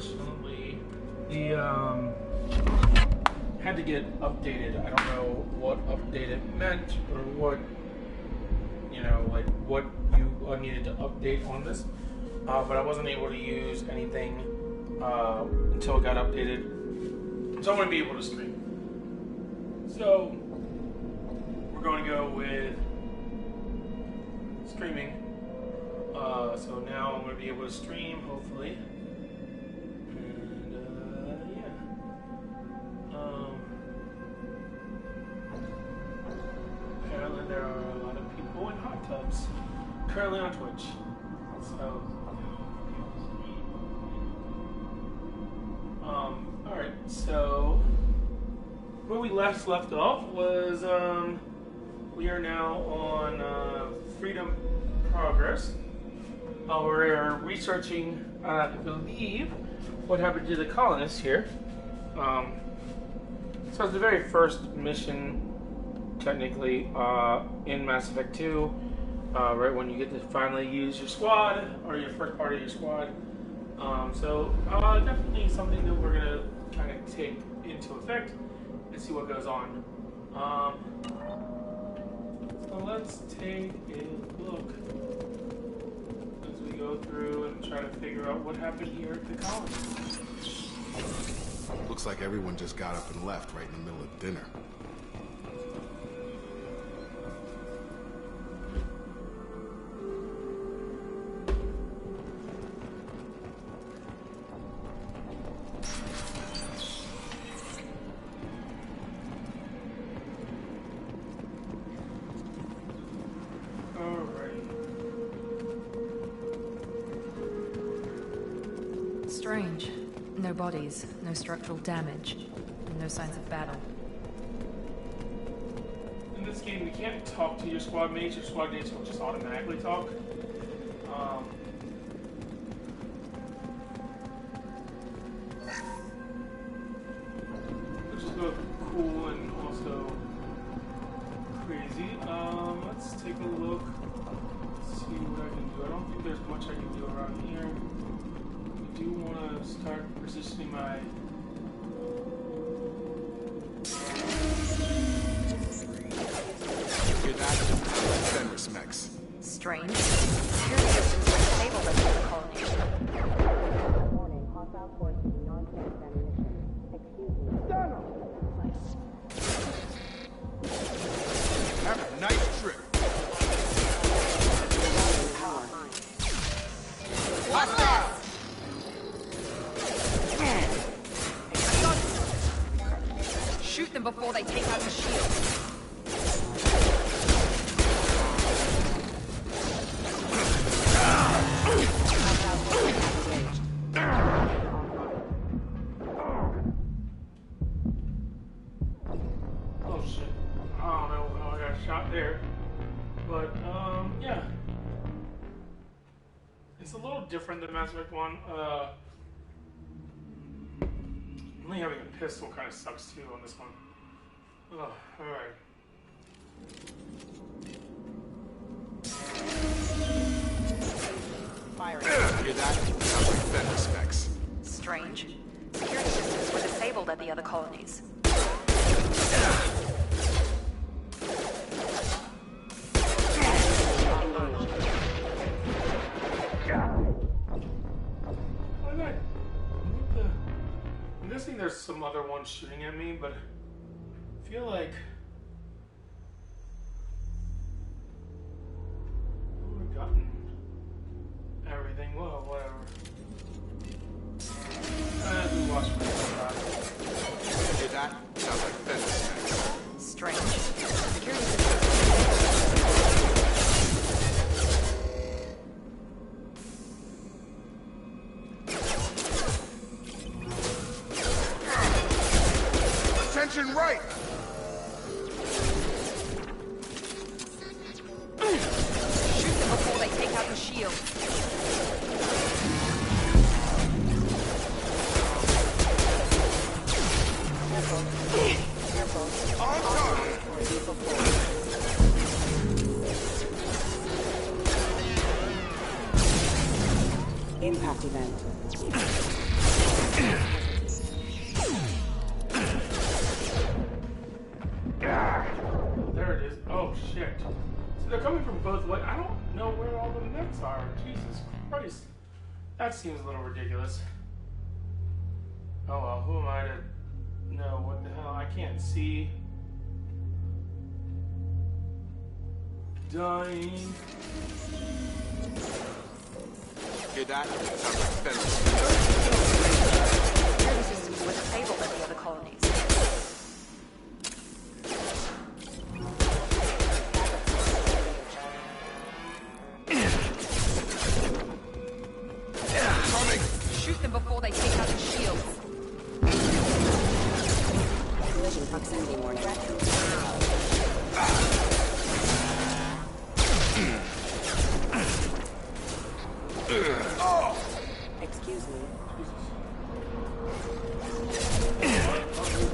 unfortunately, the had to get updated. I don't know what update it meant or what, like what you needed to update on this. But I wasn't able to use anything until it got updated. So I'm going to be able to stream. So we're going to go with streaming. So now I'm going to be able to stream, hopefully. And yeah. Apparently there are a lot of people in hot tubs currently on Twitch. So alright, so where we left off was we are now on Freedom Progress. We're researching, I believe, what happened to the colonists here. So it's the very first mission, technically, in Mass Effect 2, right when you get to finally use your squad, or your first part of your squad. So definitely something that we're going to kind of take into effect and see what goes on. So let's take a look as we go through and try to figure out what happened here at the colony. Looks like everyone just got up and left right in the middle of dinner. Strange. No bodies, no structural damage, and no signs of battle. In this game, you can't talk to your squad mates. Your squad mates will just automatically talk. Which is both cool and also crazy. Let's take a look. See what I can do. I don't think there's much I can do around here. I do want to start positioning my... Hear that? Fenris mechs. Strange. Security systems were disabled at the colony. Warning, hostile forces non-sense ammunition. Excuse me. Have a nice trip. Hostile! Shoot them before they take out the shield. Oh shit. I don't know how I got shot there. But, yeah. It's a little different than Mass Effect 1. Only having a pistol kind of sucks too on this one. Oh, alright. Firing. Hear that? Sounds like Fenris mechs. Strange. Security systems were disabled at the other colonies. I'm guessing there's some other ones shooting at me, but I feel like I've gotten everything. Well, whatever. We watched my Hear that? Sounds like Fenris mechs. Strange. Security systems. Attention right! Shoot them before they take out the shield. On target! Impact event. There it is. Oh shit. So they're coming from both ways. I don't know where all the mechs are. Jesus Christ. That seems a little ridiculous. Oh well, who am I to know what the hell? I can't see. Dying. Hear that? Sounds like fence. Nervous systems were disabled at the other colonies. Shoot them before they take out the shields. Collision proximity warning. Excuse me.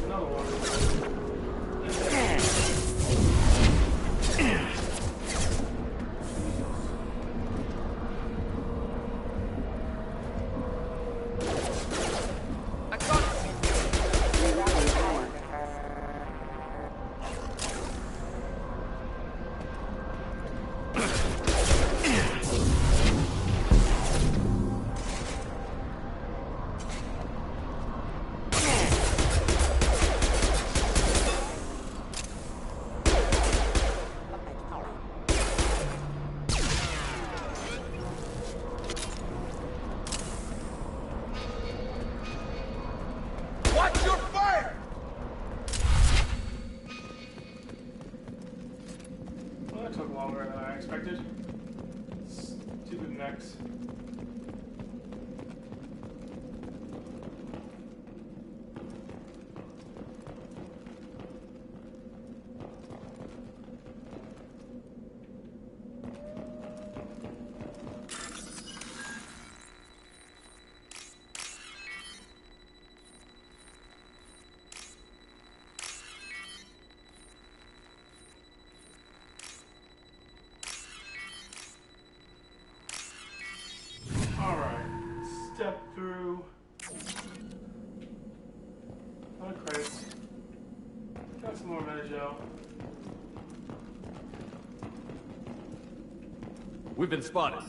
Another one. I got it. Rerouting power. Watch your fire! Well, that took longer than I expected. Stupid mechs. Alright, step through. Oh Christ. Got some more Metagel. We've been spotted.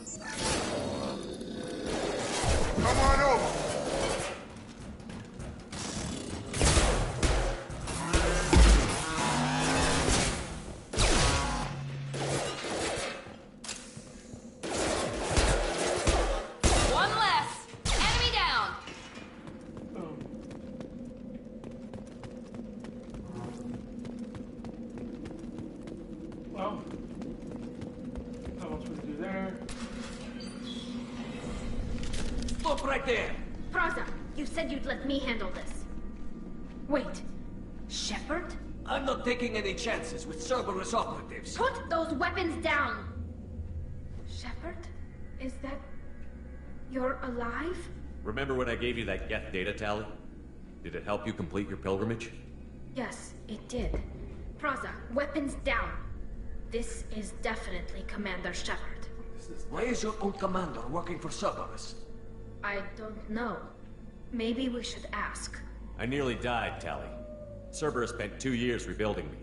Come on over! One less! Enemy down! Boom. Well, not much we can do there. Stop right there! Praza, you said you'd let me handle this. Wait, Shepard? I'm not taking any chances with Cerberus operatives. Put those weapons down! Shepard? Is that... You're alive? Remember when I gave you that Geth data tally? Did it help you complete your pilgrimage? Yes, it did. Praza, weapons down. This is definitely Commander Shepard. Why is your old commander working for Cerberus? I don't know. Maybe we should ask. I nearly died, Tally. Cerberus spent 2 years rebuilding me.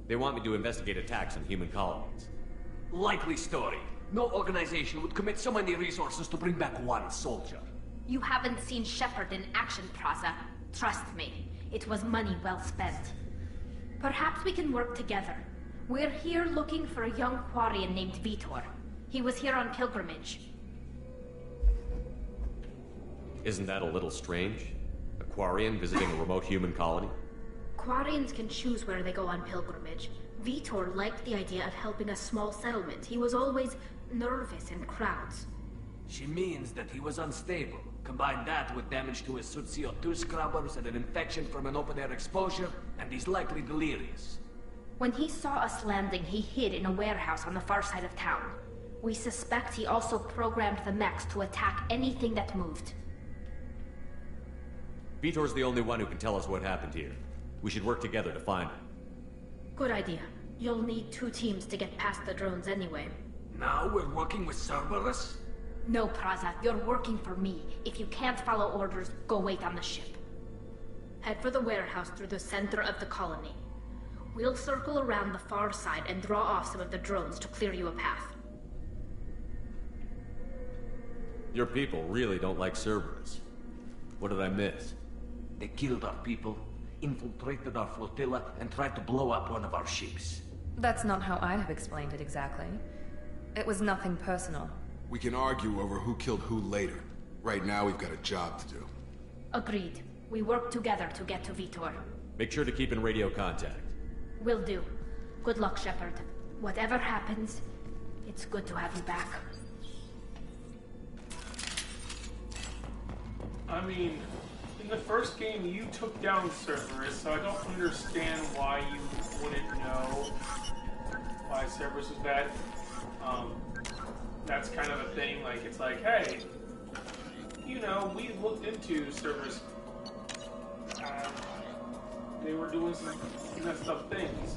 They want me to investigate attacks on human colonies. Likely story. No organization would commit so many resources to bring back one soldier. You haven't seen Shepard in action, Praza. Trust me, it was money well spent. Perhaps we can work together. We're here looking for a young Quarian named Vitor. He was here on pilgrimage. Isn't that a little strange? A Quarian visiting a remote human colony? Quarians can choose where they go on pilgrimage. Vitor liked the idea of helping a small settlement. He was always nervous in crowds. She means that he was unstable. Combine that with damage to his suit CO2 scrubbers and an infection from an open-air exposure, and he's likely delirious. When he saw us landing, he hid in a warehouse on the far side of town. We suspect he also programmed the mechs to attack anything that moved. Vitor's the only one who can tell us what happened here. We should work together to find him. Good idea. You'll need 2 teams to get past the drones anyway. Now we're working with Cerberus? No, Praza, you're working for me. If you can't follow orders, go wait on the ship. Head for the warehouse through the center of the colony. We'll circle around the far side and draw off some of the drones to clear you a path. Your people really don't like Cerberus. What did I miss? They killed our people, infiltrated our flotilla, and tried to blow up one of our ships. That's not how I'd have explained it exactly. It was nothing personal. We can argue over who killed who later. Right now, we've got a job to do. Agreed. We work together to get to Vitor. Make sure to keep in radio contact. Will do. Good luck, Shepard. Whatever happens, it's good to have you back. I mean, in the first game you took down Cerberus, so I don't understand why you wouldn't know why Cerberus was bad. That's kind of a thing, like, it's like, hey, you know, we looked into Cerberus. They were doing some messed up things.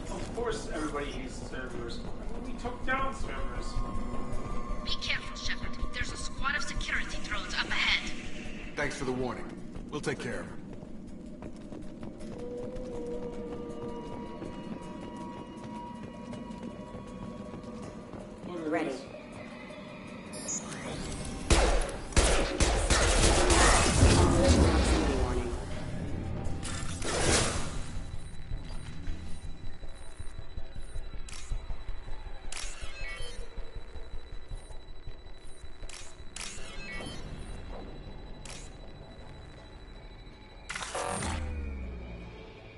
Of course everybody hates Cerberus. We took down Cerberus. Be careful, Shepard. There's a squad of security drones up ahead. Thanks for the warning. We'll take care of him. Ready. Collision proximity warning.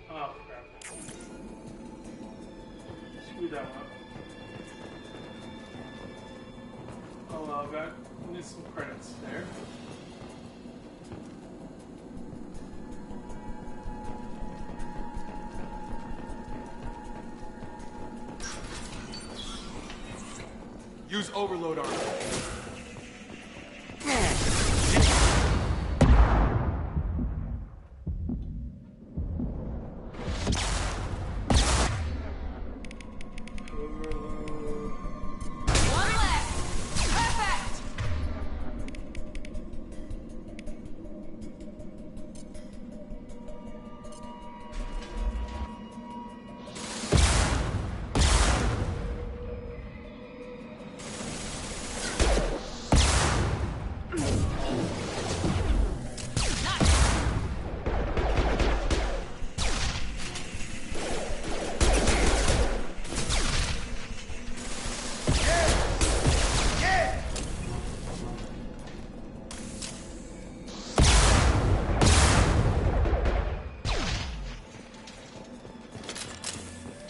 Oh, crap. Screw that one. Oh, got missed some credits there. Use overload armor. One left! Perfect!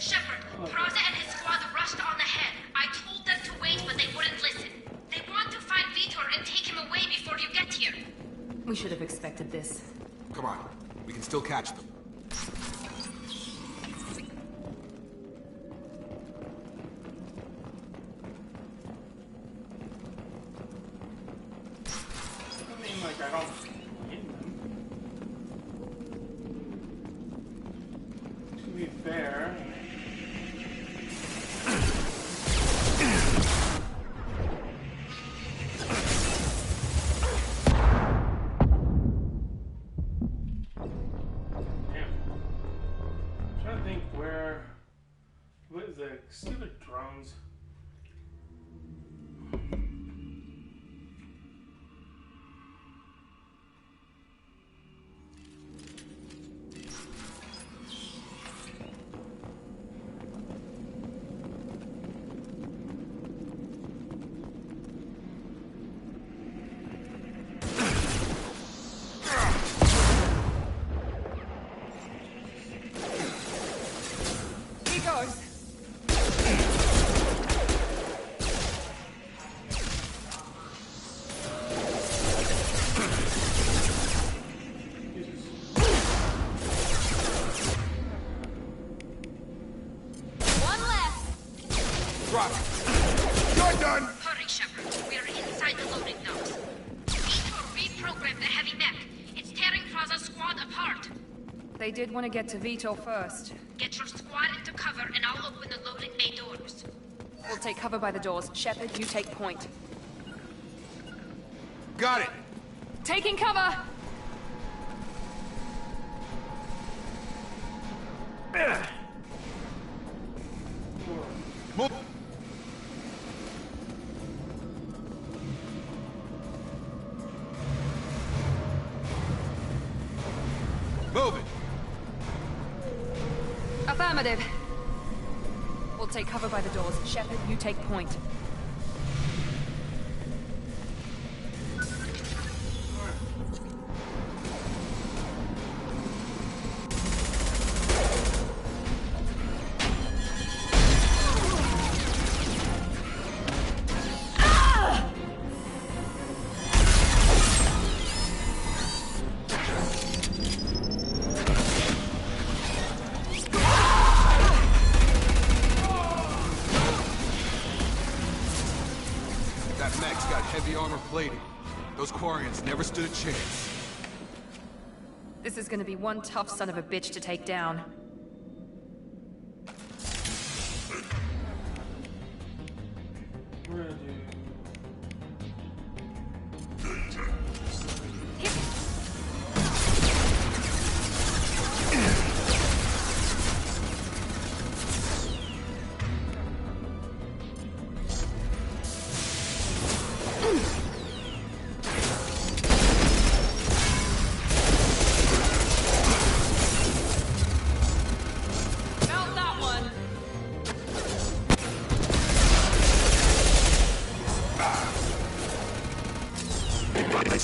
Shepard, Praza and his squad rushed on ahead. I told them to wait, but they wouldn't listen. They want to find Vitor and take him away before you get here. We should have expected this. Come on. We can still catch them. I mean, like, I don't blame them. To be fair. Damn. I'm trying to think where. What is the stupid drones? He goes. One left. Drop it. You're done! Hurry, Shepard. We're inside the loading docks. Vitor reprogrammed the heavy mech. It's tearing Praza's squad apart. They did want to get to Vitor first. Get your squad into cover and I'll open the loading bay doors. We'll take cover by the doors. Shepard, you take point. Got it! Taking cover! Move! Move it! Affirmative. We'll take cover by the doors. Shepard, you take point. That mech's got heavy armor plating. Those Quarians never stood a chance. This is gonna be one tough son of a bitch to take down. We're gonna do... Felt that one! I've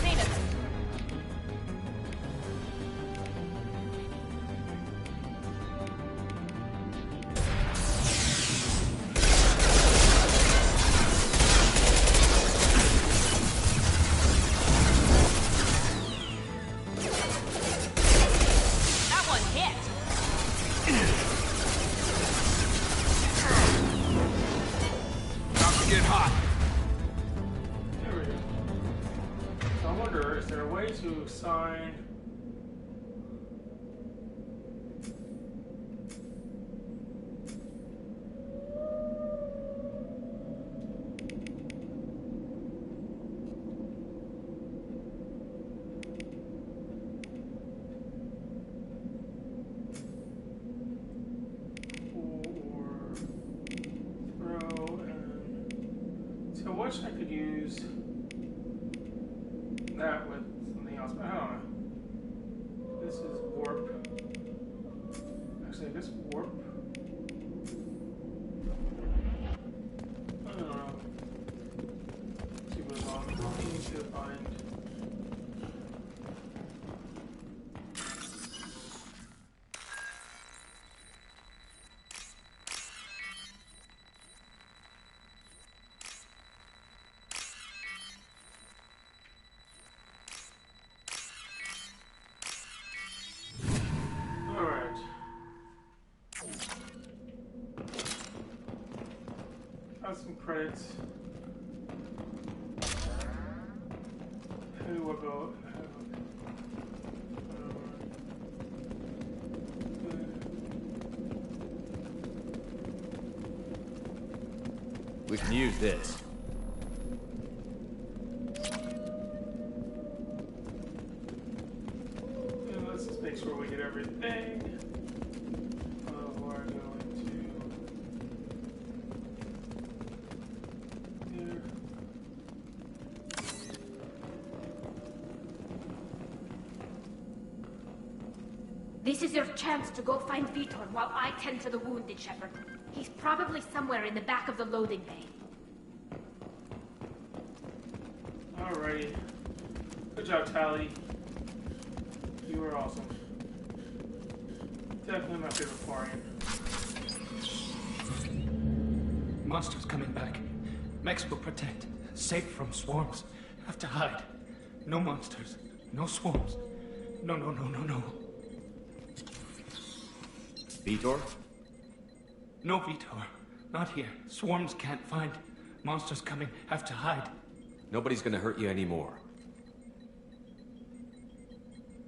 seen it. That one hit. About to get hot. There we go. So I wonder, is there a way to assign... or throw and... So what I could use that with something else, but I don't know. This is warp. Actually, this warp. I don't know. See what's on. I need to find. Alright. Got some credits. Who will go? We can use this. Let's just make sure we get everything. We're going to here. This is your chance to go find Vitor while I tend to the wounded, Shepard. He's probably somewhere in the back of the loading bay. Alrighty. Good job, Tali. You were awesome. Definitely my favorite Quarian. Monsters coming back. Mechs will protect. Safe from swarms. Have to hide. No monsters. No swarms. No, no, no, no, no. Vitor? No, Vitor. Not here. Swarms can't find. Monsters coming. Have to hide. Nobody's gonna hurt you anymore.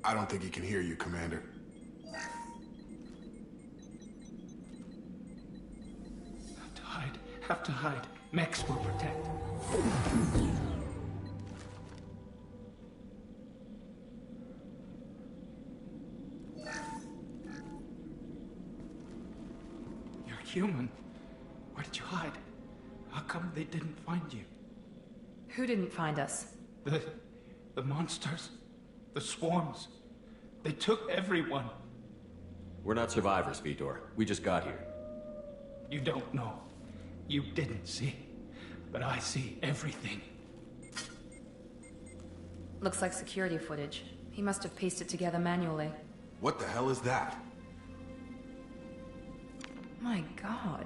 I don't think he can hear you, Commander. Have to hide. Have to hide. Mex will protect. You're human. Where did you hide? How come they didn't find you? Who didn't find us? The monsters. The swarms. They took everyone. We're not survivors, Vitor. We just got here. You don't know. You didn't see. But I see everything. Looks like security footage. He must have pieced it together manually. What the hell is that? My god.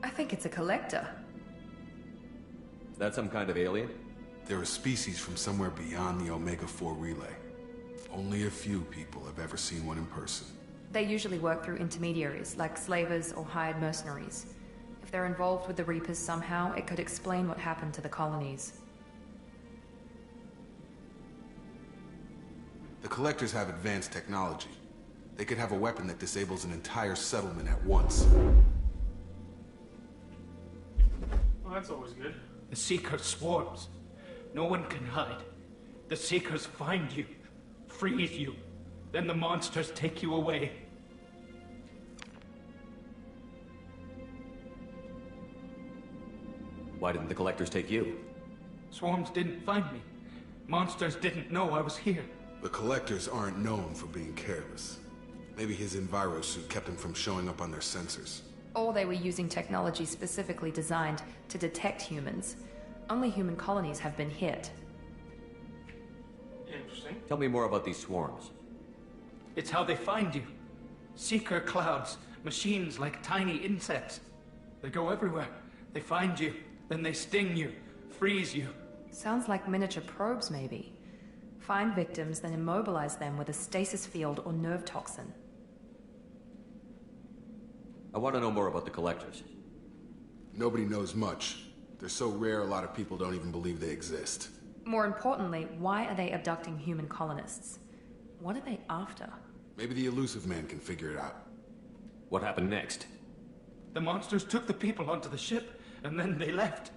I think it's a collector. Is that some kind of alien? They're a species from somewhere beyond the Omega-4 relay. Only a few people have ever seen one in person. They usually work through intermediaries, like slavers or hired mercenaries. If they're involved with the Reapers somehow, it could explain what happened to the colonies. The Collectors have advanced technology. They could have a weapon that disables an entire settlement at once. Well, that's always good. The Seeker swarms. No one can hide. The Seekers find you, freeze you, then the monsters take you away. Why didn't the Collectors take you? Swarms didn't find me. Monsters didn't know I was here. The Collectors aren't known for being careless. Maybe his Enviro suit kept him from showing up on their sensors. Or they were using technology specifically designed to detect humans. Only human colonies have been hit. Interesting. Tell me more about these swarms. It's how they find you. Seeker clouds, machines like tiny insects. They go everywhere. They find you, then they sting you, freeze you. Sounds like miniature probes, maybe. Find victims, then immobilize them with a stasis field or nerve toxin. I want to know more about the Collectors. Nobody knows much. They're so rare, a lot of people don't even believe they exist. More importantly, why are they abducting human colonists? What are they after? Maybe the Elusive Man can figure it out. What happened next? The monsters took the people onto the ship, and then they left.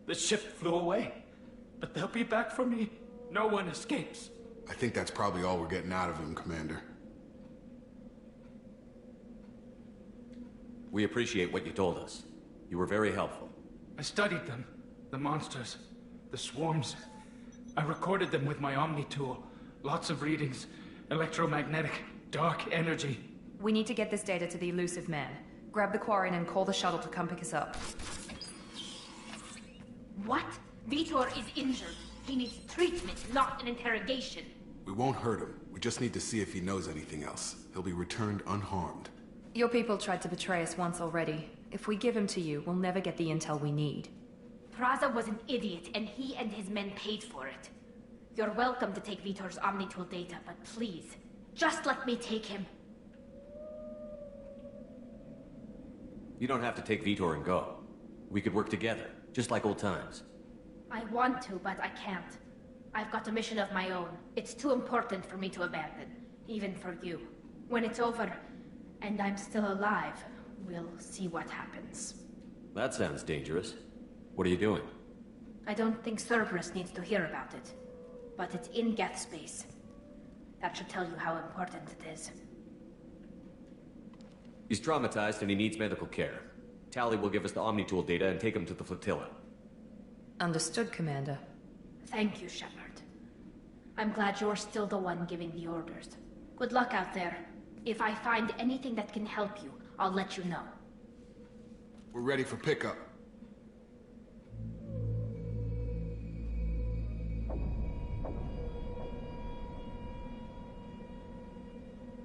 The ship flew away. But they'll be back for me. No one escapes. I think that's probably all we're getting out of him, Commander. We appreciate what you told us. You were very helpful. I studied them. The monsters. The swarms. I recorded them with my Omni tool. Lots of readings. Electromagnetic. Dark energy. We need to get this data to the Elusive Man. Grab the Quarian and call the shuttle to come pick us up. What? Vitor is injured. He needs treatment, not an interrogation. We won't hurt him. We just need to see if he knows anything else. He'll be returned unharmed. Your people tried to betray us once already. If we give him to you, we'll never get the intel we need. Praza was an idiot, and he and his men paid for it. You're welcome to take Vitor's Omnitool data, but please, just let me take him. You don't have to take Vitor and go. We could work together, just like old times. I want to, but I can't. I've got a mission of my own. It's too important for me to abandon, even for you. When it's over, and I'm still alive, we'll see what happens. That sounds dangerous. What are you doing? I don't think Cerberus needs to hear about it, but it's in Geth space. That should tell you how important it is. He's traumatized and he needs medical care. Tali will give us the Omnitool data and take him to the flotilla. Understood, Commander. Thank you, Shepard. I'm glad you're still the one giving the orders. Good luck out there. If I find anything that can help you, I'll let you know. We're ready for pickup.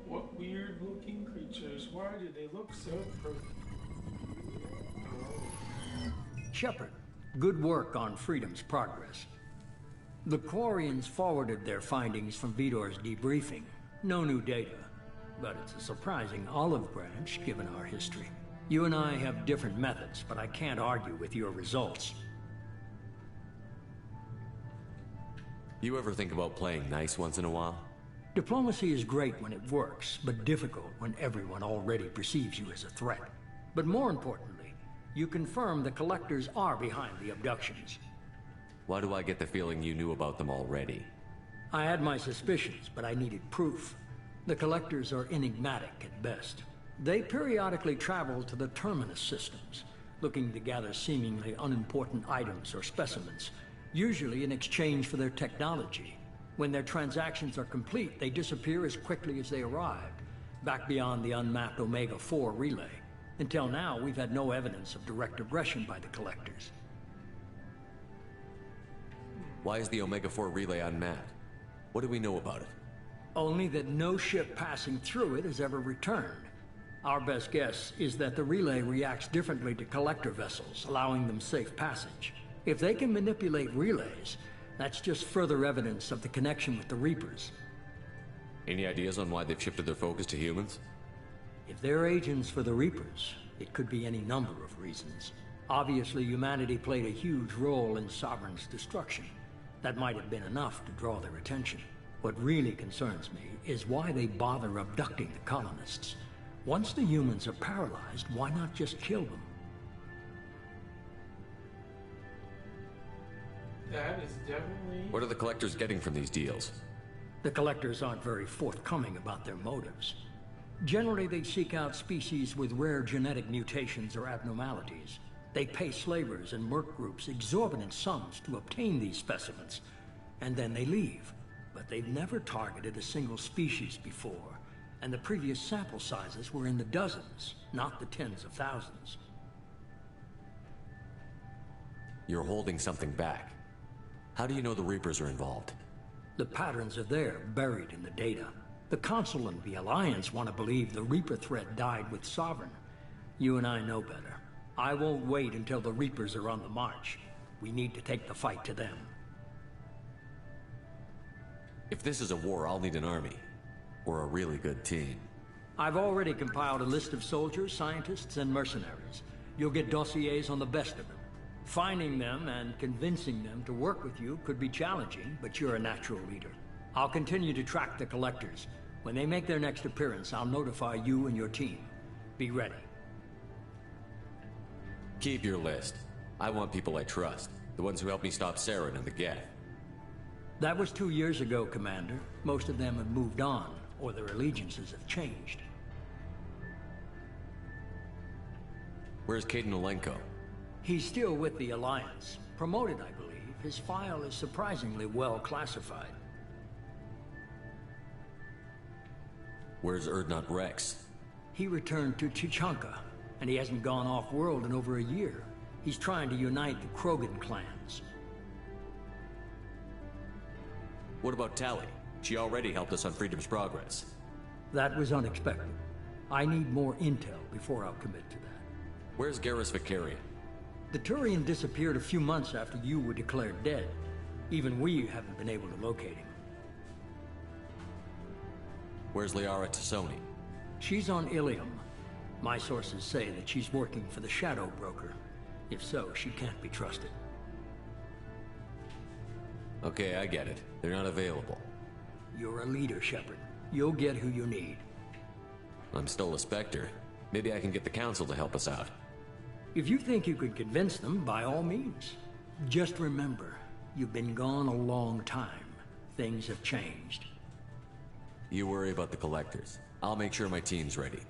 What weird looking creatures. Why do they look so perfect? Shepard, good work on Freedom's progress. The Quarians forwarded their findings from Vitor's debriefing. No new data, but it's a surprising olive branch given our history. You and I have different methods, but I can't argue with your results. You ever think about playing nice once in a while? Diplomacy is great when it works, but difficult when everyone already perceives you as a threat. But more importantly, You confirm the Collectors are behind the abductions. Why do I get the feeling you knew about them already? I had my suspicions, but I needed proof. The Collectors are enigmatic at best. They periodically travel to the Terminus systems, looking to gather seemingly unimportant items or specimens, usually in exchange for their technology. When their transactions are complete, they disappear as quickly as they arrived, back beyond the unmapped Omega-4 relay. Until now, we've had no evidence of direct aggression by the Collectors. Why is the Omega-4 relay unmapped? What do we know about it? Only that no ship passing through it has ever returned. Our best guess is that the relay reacts differently to Collector vessels, allowing them safe passage. If they can manipulate relays, that's just further evidence of the connection with the Reapers. Any ideas on why they've shifted their focus to humans? If they're agents for the Reapers, it could be any number of reasons. Obviously, humanity played a huge role in Sovereign's destruction. That might have been enough to draw their attention. What really concerns me is why they bother abducting the colonists. Once the humans are paralyzed, why not just kill them? That is definitely... What are the Collectors getting from these deals? The Collectors aren't very forthcoming about their motives. Generally, they seek out species with rare genetic mutations or abnormalities. They pay slavers and merc groups exorbitant sums to obtain these specimens, and then they leave. But they've never targeted a single species before, and the previous sample sizes were in the dozens, not the tens of thousands. You're holding something back. How do you know the Reapers are involved? The patterns are there, buried in the data. The Council and the Alliance want to believe the Reaper threat died with Sovereign. You and I know better. I won't wait until the Reapers are on the march. We need to take the fight to them. If this is a war, I'll need an army. Or a really good team. I've already compiled a list of soldiers, scientists, and mercenaries. You'll get dossiers on the best of them. Finding them and convincing them to work with you could be challenging, but you're a natural leader. I'll continue to track the Collectors. When they make their next appearance, I'll notify you and your team. Be ready. Keep your list. I want people I trust. The ones who helped me stop Saren and the Geth. That was 2 years ago, Commander. Most of them have moved on, or their allegiances have changed. Where's Caden Olenko? He's still with the Alliance. Promoted, I believe. His file is surprisingly well classified. Where's Urdnot Rex? He returned to Tuchanka, and he hasn't gone off-world in over a year. He's trying to unite the Krogan clans. What about Tali? She already helped us on Freedom's Progress. That was unexpected. I need more intel before I'll commit to that. Where's Garrus Vakarian? The Turian disappeared a few months after you were declared dead. Even we haven't been able to locate him. Where's Liara Tassoni? She's on Ilium. My sources say that she's working for the Shadow Broker. If so, she can't be trusted. Okay, I get it. They're not available. You're a leader, Shepard. You'll get who you need. I'm still a Spectre. Maybe I can get the Council to help us out. If you think you could convince them, by all means. Just remember, you've been gone a long time. Things have changed. You worry about the Collectors. I'll make sure my team's ready.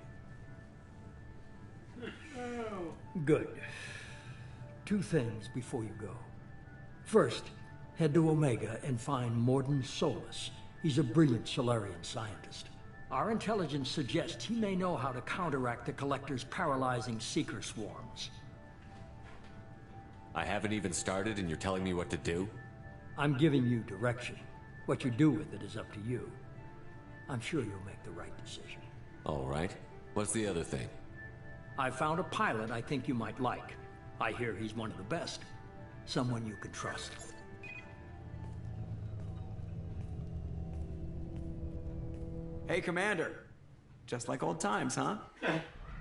Good. 2 things before you go. First, head to Omega and find Mordin Solus. He's a brilliant Solarian scientist. Our intelligence suggests he may know how to counteract the Collector's paralyzing Seeker swarms. I haven't even started and you're telling me what to do? I'm giving you direction. What you do with it is up to you. I'm sure you'll make the right decision. All right. What's the other thing? I found a pilot I think you might like. I hear he's one of the best. Someone you can trust. Hey, Commander. Just like old times, huh?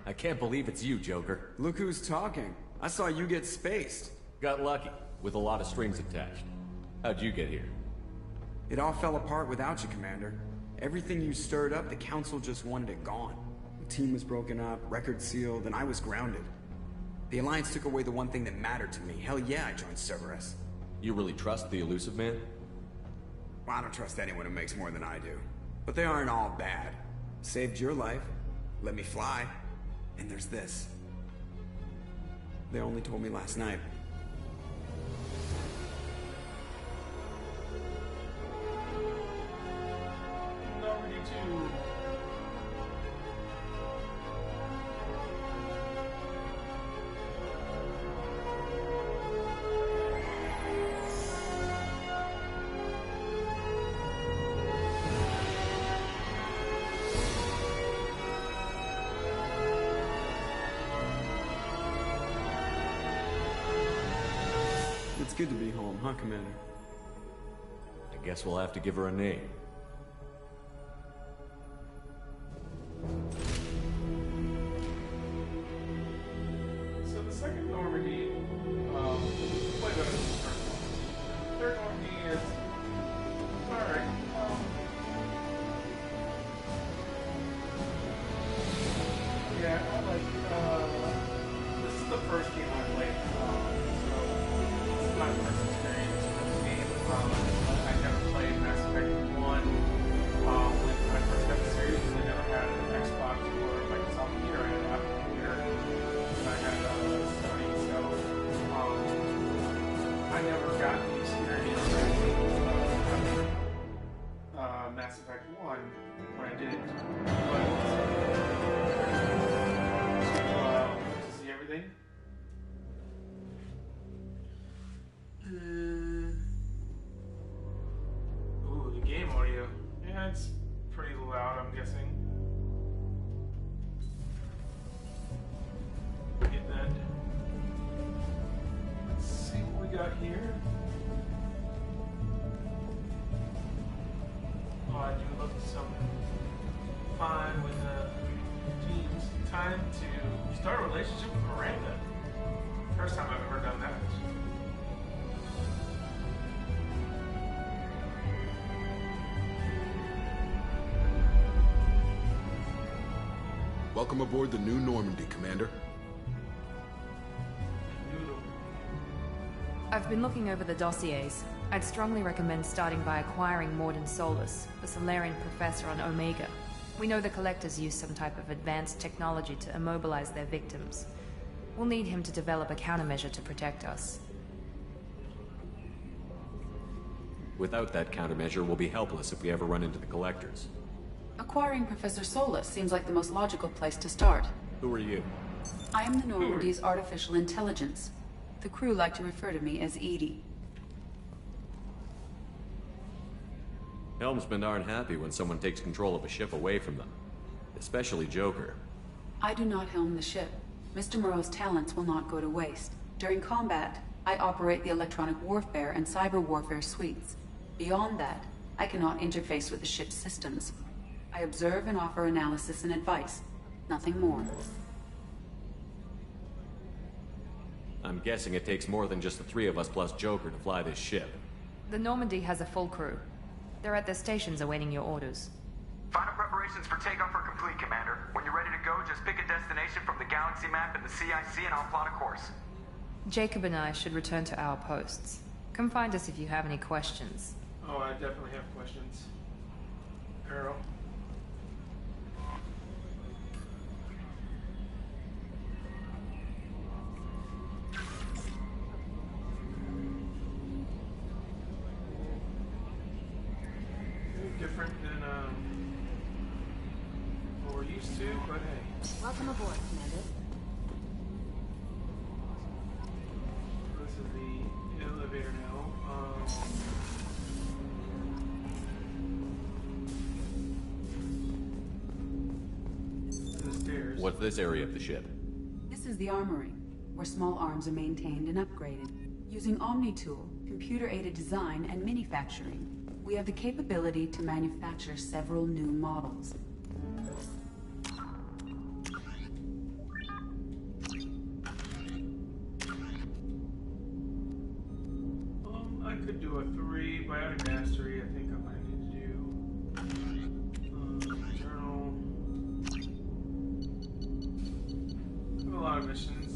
I can't believe it's you, Joker. Look who's talking. I saw you get spaced. Got lucky, with a lot of strings attached. How'd you get here? It all fell apart without you, Commander. Everything you stirred up, the Council just wanted it gone. The team was broken up, record sealed, and I was grounded. The Alliance took away the one thing that mattered to me. Hell yeah, I joined Cerberus. You really trust the Elusive Man? Well, I don't trust anyone who makes more than I do. But they aren't all bad. Saved your life, let me fly, and there's this. They only told me last night. Normandy 2. It's good to be home, huh, Commander? I guess we'll have to give her a name. So the second Normandy, way better than the first one. The third Normandy is alright. Yeah, I like. This is the first game I played, so this is my first experience with the game. I never played Mass Effect 1 when I first got the series because I never had an Xbox or Microsoft computer. I had an Apple computer and I had a Sony, so I never got the experience of Mass Effect 1 when I did it. But to see everything. Ooh, the game audio. Yeah, it's pretty loud, I'm guessing. Get that. Let's see what we got here. Oh, I do look something fine with teams. Time to start a relationship with Miranda. First time I've ever done that. Welcome aboard the new Normandy, Commander. I've been looking over the dossiers. I'd strongly recommend starting by acquiring Mordin Solus, the Solarian professor on Omega. We know the Collectors use some type of advanced technology to immobilize their victims. We'll need him to develop a countermeasure to protect us. Without that countermeasure, we'll be helpless if we ever run into the Collectors. Acquiring Professor Solus seems like the most logical place to start. Who are you? I am the Normandy's artificial intelligence. The crew like to refer to me as EDI. Helmsmen aren't happy when someone takes control of a ship away from them. Especially Joker. I do not helm the ship. Mr. Moreau's talents will not go to waste. During combat, I operate the electronic warfare and cyber warfare suites. Beyond that, I cannot interface with the ship's systems. I observe and offer analysis and advice. Nothing more. I'm guessing it takes more than just the three of us plus Joker to fly this ship. The Normandy has a full crew. They're at their stations awaiting your orders. Final preparations for takeoff are complete, Commander. When you're ready to go, just pick a destination from the galaxy map and the CIC and I'll plot a course. Jacob and I should return to our posts. Come find us if you have any questions. Oh, I definitely have questions. Arrow. Different than what we're used to, but hey. Welcome aboard, Commander. This is the elevator now. The stairs. What's this area of the ship? This is the armory, where small arms are maintained and upgraded. Using OmniTool, computer-aided design, and manufacturing, we have the capability to manufacture several new models. I could do a 3 biotic mastery. I think I'm gonna need to do journal. I have a lot of missions.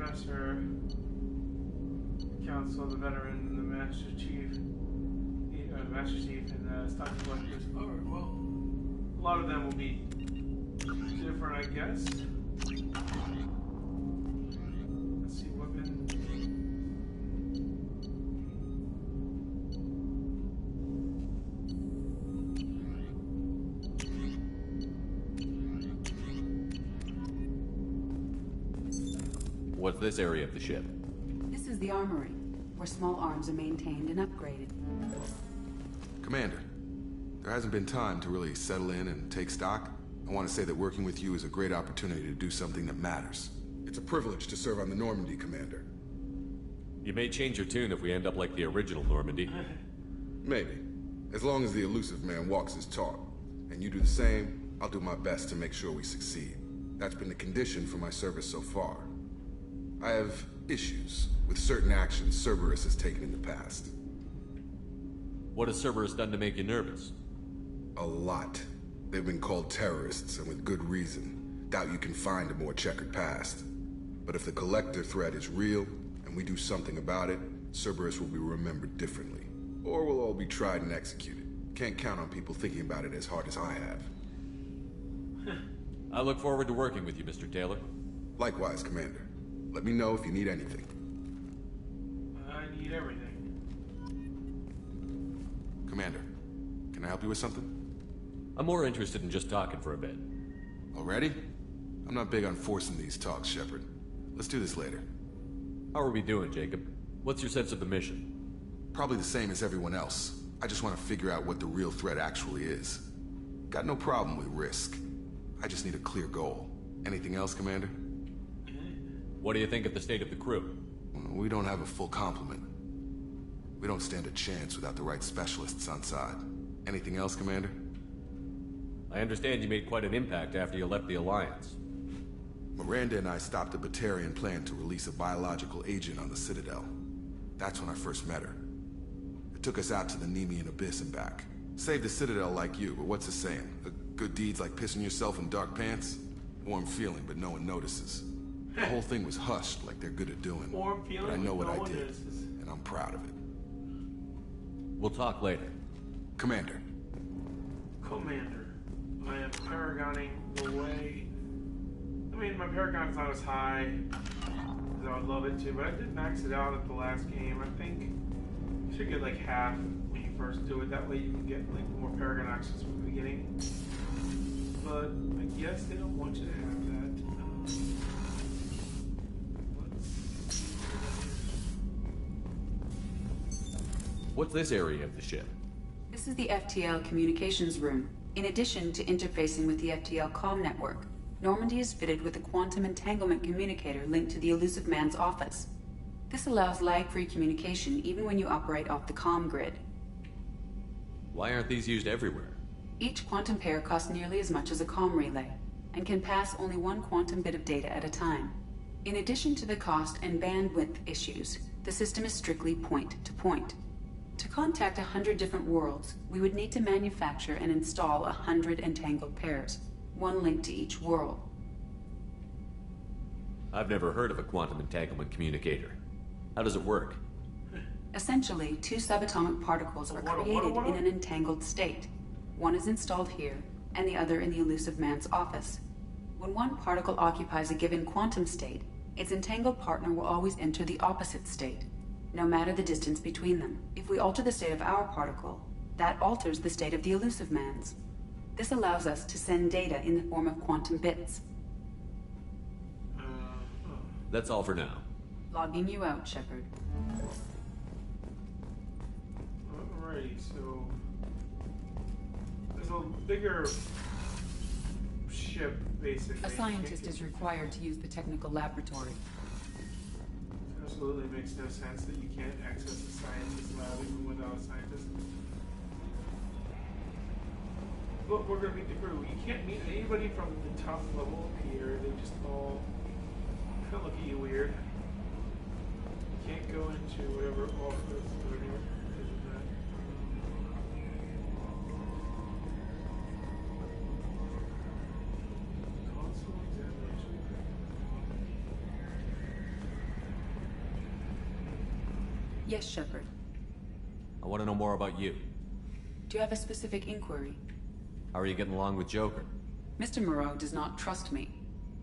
Master Council, the Veteran, the Master Chief, and Stock Collectors. Alright, well, a lot of them will be different, I guess. Let's see, weapon. What's this area of the ship? This is the armory, where small arms are maintained and upgraded. Commander, there hasn't been time to really settle in and take stock. I want to say that working with you is a great opportunity to do something that matters. It's a privilege to serve on the Normandy, Commander. You may change your tune if we end up like the original Normandy. Maybe. As long as the elusive man walks his talk. And you do the same, I'll do my best to make sure we succeed. That's been the condition for my service so far. I have issues with certain actions Cerberus has taken in the past. What has Cerberus done to make you nervous? A lot. They've been called terrorists, and with good reason. Doubt you can find a more checkered past. But if the Collector threat is real, and we do something about it, Cerberus will be remembered differently. Or we'll all be tried and executed. Can't count on people thinking about it as hard as I have. I look forward to working with you, Mr. Taylor. Likewise, Commander. Let me know if you need anything. I need everything. Commander, can I help you with something? I'm more interested in just talking for a bit. Already? I'm not big on forcing these talks, Shepard. Let's do this later. How are we doing, Jacob? What's your sense of the mission? Probably the same as everyone else. I just want to figure out what the real threat actually is. Got no problem with risk. I just need a clear goal. Anything else, Commander? What do you think of the state of the crew? We don't have a full complement. We don't stand a chance without the right specialists on side. Anything else, Commander? I understand you made quite an impact after you left the Alliance. Miranda and I stopped a Batarian plan to release a biological agent on the Citadel. That's when I first met her. It took us out to the Nemean Abyss and back. Saved the Citadel like you, but what's the saying? A good deed's like pissing yourself in dark pants? Warm feeling, but no one notices. The whole thing was hushed like they're good at doing. Warm feeling, but I know what no I one did, notices. and I'm proud of it. We'll talk later. Commander. Commander. I am paragoning the way. I mean, my paragon's not as high as I would love it to, but I did max it out at the last game. I think you should get like half when you first do it. That way you can get like more paragon actions from the beginning. But I guess they don't want you to have that. What's this area of the ship? This is the FTL communications room. In addition to interfacing with the FTL comm network, Normandy is fitted with a quantum entanglement communicator linked to the elusive man's office. This allows lag-free communication even when you operate off the comm grid. Why aren't these used everywhere? Each quantum pair costs nearly as much as a comm relay, and can pass only one quantum bit of data at a time. In addition to the cost and bandwidth issues, the system is strictly point-to-point. To contact 100 different worlds, we would need to manufacture and install 100 entangled pairs, one linked to each world. I've never heard of a quantum entanglement communicator. How does it work? Essentially, two subatomic particles are created in an entangled state. One is installed here, and the other in the elusive man's office. When one particle occupies a given quantum state, its entangled partner will always enter the opposite state, no matter the distance between them. If we alter the state of our particle, that alters the state of the elusive man's. This allows us to send data in the form of quantum bits. That's all for now. Logging you out, Shepard. Alrighty, so there's a bigger ship, basically. A scientist is required to use the technical laboratory. Absolutely makes no sense that you can't access a scientist lab even without a scientist. But we're gonna meet the crew. You can't meet anybody from the top level up here. They just all kind of look at you weird. You can't go into whatever office or anywhere. Console examination. Yes, Shepard. I want to know more about you. Do you have a specific inquiry? How are you getting along with Joker? Mr. Moreau does not trust me.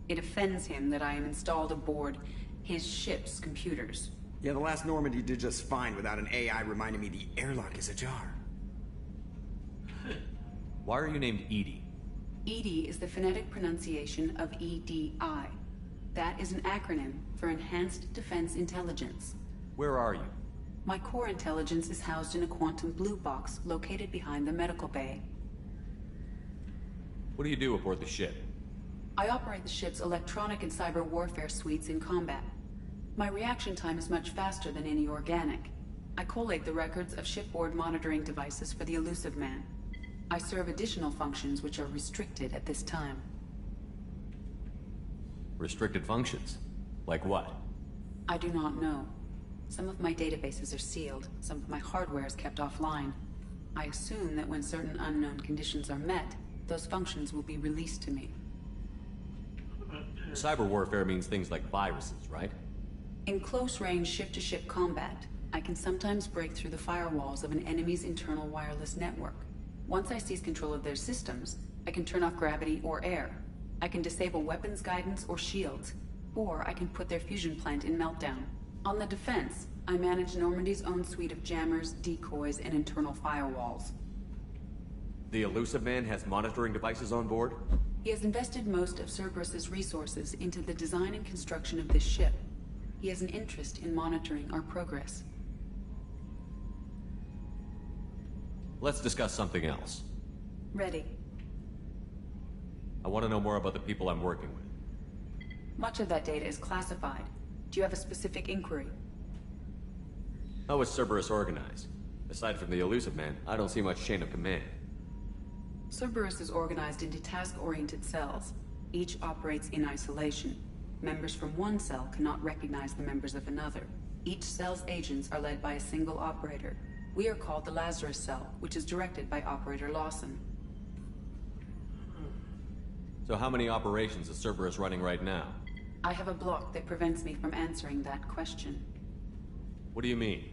It offends him that I am installed aboard his ship's computers. Yeah, the last Normandy did just fine without an AI reminding me the airlock is ajar. Why are you named EDI? EDI is the phonetic pronunciation of EDI. That is an acronym for Enhanced Defense Intelligence. Where are you? My core intelligence is housed in a quantum blue box located behind the medical bay. What do you do aboard the ship? I operate the ship's electronic and cyber warfare suites in combat. My reaction time is much faster than any organic. I collate the records of shipboard monitoring devices for the Elusive Man. I serve additional functions which are restricted at this time. Restricted functions? Like what? I do not know. Some of my databases are sealed, some of my hardware is kept offline. I assume that when certain unknown conditions are met, those functions will be released to me. Cyber warfare means things like viruses, right? In close-range ship-to-ship combat, I can sometimes break through the firewalls of an enemy's internal wireless network. Once I seize control of their systems, I can turn off gravity or air. I can disable weapons guidance or shields, or I can put their fusion plant in meltdown. On the defense, I manage Normandy's own suite of jammers, decoys, and internal firewalls. The Elusive Man has monitoring devices on board? He has invested most of Cerberus's resources into the design and construction of this ship. He has an interest in monitoring our progress. Let's discuss something else. Ready. I want to know more about the people I'm working with. Much of that data is classified. Do you have a specific inquiry? How is Cerberus organized? Aside from the Elusive Man, I don't see much chain of command. Cerberus is organized into task-oriented cells. Each operates in isolation. Members from one cell cannot recognize the members of another. Each cell's agents are led by a single operator. We are called the Lazarus Cell, which is directed by Operator Lawson. So how many operations is Cerberus running right now? I have a block that prevents me from answering that question. What do you mean?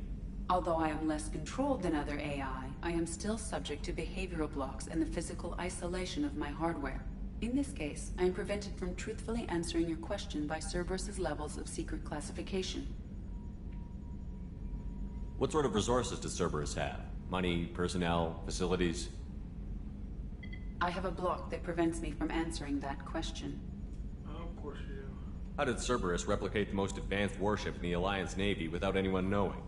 Although I am less controlled than other AI, I am still subject to behavioral blocks and the physical isolation of my hardware. In this case, I am prevented from truthfully answering your question by Cerberus's levels of secret classification. What sort of resources does Cerberus have? Money, personnel, facilities? I have a block that prevents me from answering that question. Of course you do. How did Cerberus replicate the most advanced warship in the Alliance Navy without anyone knowing?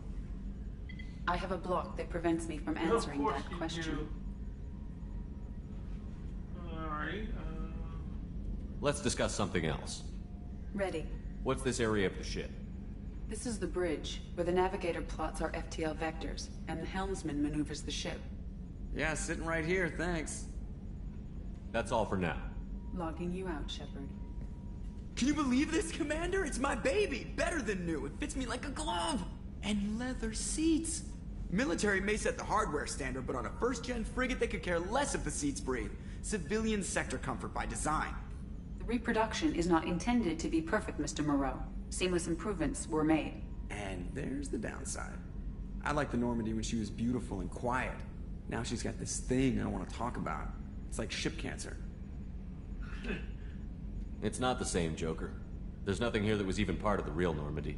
I have a block that prevents me from answering that question. Alright, Let's discuss something else. Ready. What's this area of the ship? This is the bridge, where the navigator plots our FTL vectors, and the helmsman maneuvers the ship. Yeah, sitting right here, thanks. That's all for now. Logging you out, Shepard. Can you believe this, Commander? It's my baby! Better than new. It fits me like a glove! And leather seats! Military may set the hardware standard, but on a first-gen frigate they could care less if the seats breathe. Civilian sector comfort by design. The reproduction is not intended to be perfect, Mr. Moreau. Seamless improvements were made. And there's the downside. I liked the Normandy when she was beautiful and quiet. Now she's got this thing I want to talk about. It's like ship cancer. It's not the same, Joker. There's nothing here that was even part of the real Normandy.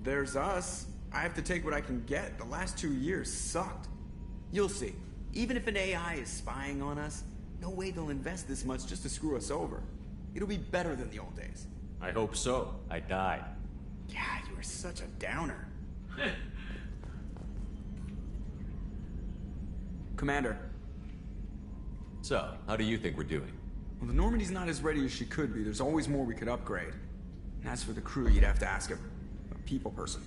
There's us. I have to take what I can get. The last 2 years sucked. You'll see. Even if an AI is spying on us, no way they'll invest this much just to screw us over. It'll be better than the old days. I hope so. I died. Yeah, you were such a downer. Commander. So, how do you think we're doing? Well, the Normandy's not as ready as she could be. There's always more we could upgrade. And as for the crew, you'd have to ask a people person.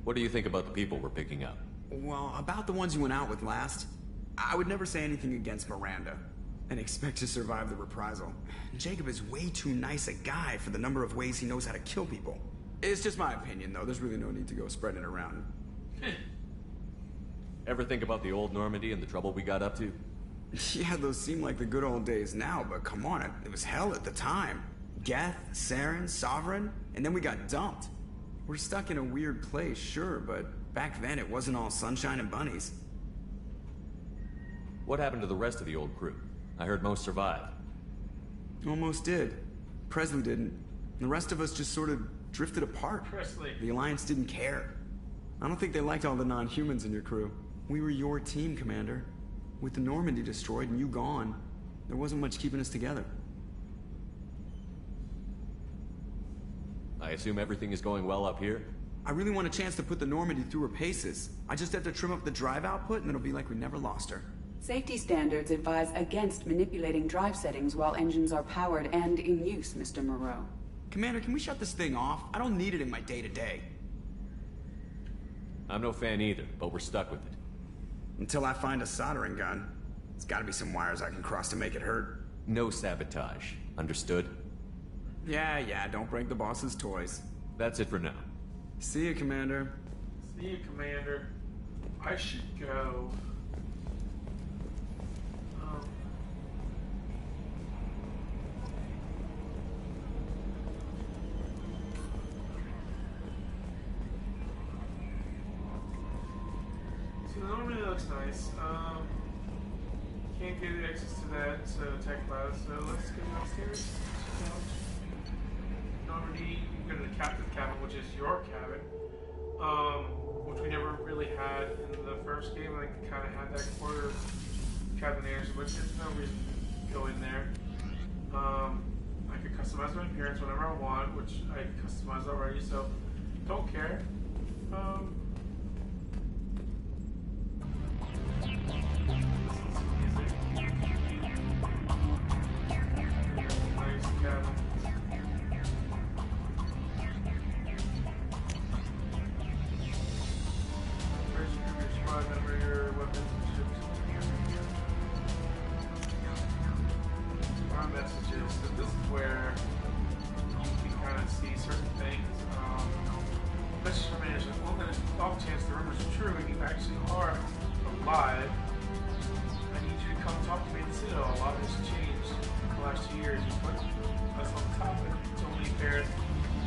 What do you think about the people we're picking up? Well, about the ones you went out with last, I would never say anything against Miranda and expect to survive the reprisal. Jacob is way too nice a guy for the number of ways he knows how to kill people. It's just my opinion, though. There's really no need to go spreading it around. Ever think about the old Normandy and the trouble we got up to? Yeah, those seem like the good old days now, but come on, it was hell at the time. Geth, Saren, Sovereign, and then we got dumped. We're stuck in a weird place, sure, but back then it wasn't all sunshine and bunnies. What happened to the rest of the old crew? I heard most survived. Almost did. Presley didn't. The rest of us just sort of drifted apart. Presley. The Alliance didn't care. I don't think they liked all the non-humans in your crew. We were your team, Commander. With the Normandy destroyed and you gone, there wasn't much keeping us together. I assume everything is going well up here? I really want a chance to put the Normandy through her paces. I just have to trim up the drive output and it'll be like we never lost her. Safety standards advise against manipulating drive settings while engines are powered and in use, Mr. Moreau. Commander, can we shut this thing off? I don't need it in my day-to-day. I'm no fan either, but we're stuck with it. Until I find a soldering gun. There's gotta be some wires I can cross to make it hurt. No sabotage. Understood? Yeah, don't break the boss's toys. That's it for now. See you, Commander. See you, Commander. I should go. So the Normandy looks nice. Can't get access to that tech cloud, so let's go downstairs. Normandy, you go to the captain's cabin, which is your cabin, which we never really had in the first game. I think we kind of had that quarter cabin there, but there's no reason to go in there. I could customize my appearance whenever I want, which I customized already, so don't care. Nice cabin. First, your squad member, your weapons and ships. Our messages. So this is where you can kind of see certain things. Message from management. Well, there's off chance the rumors are true and you actually are alive. I need you to come talk to me in the Citadel. A lot has changed in the last 2 years. You put us on the topic. It's only fair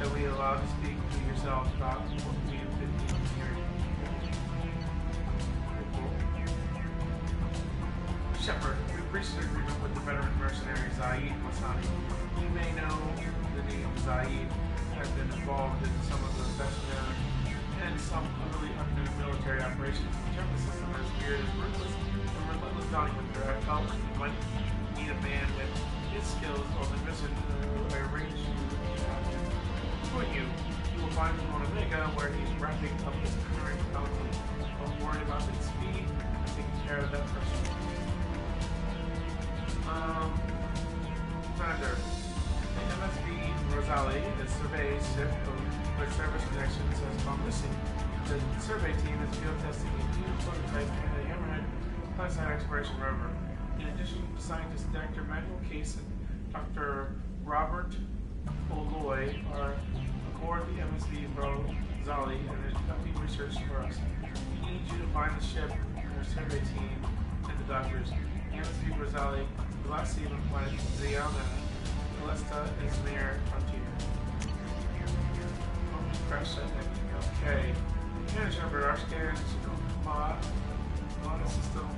that we allow to speak to yourself about what we have been hearing. Very cool. Shepard, we reached an agreement with the veteran mercenary Zaid Masani. You may know the name Zaid has been involved in some of the best known and some utterly unknown military operations. Whichever system as weird as ruthless and relentless bounty hunter, I felt like you might need a man with his skills on the mission to arrange you for you. You will find him on Omega where he's wrapping up his current bounty. Don't worry about its speed. I'm taking care of that person. Commander, the MSV Rosali, the survey ship with service connections, has gone missing. The survey team is field testing a new prototype and a Hammerhead classified exploration rover. In addition, scientists Dr. Manuel Case and Dr. Robert Oloy are aboard the MSV Rosali and are conducting research for us. We need you to find the ship and our survey team and the doctors. The MSV Rosali will not see them planet Ziana. Celesta is near frontier. Crash that thing. Okay. Manage number, our scans, mod system.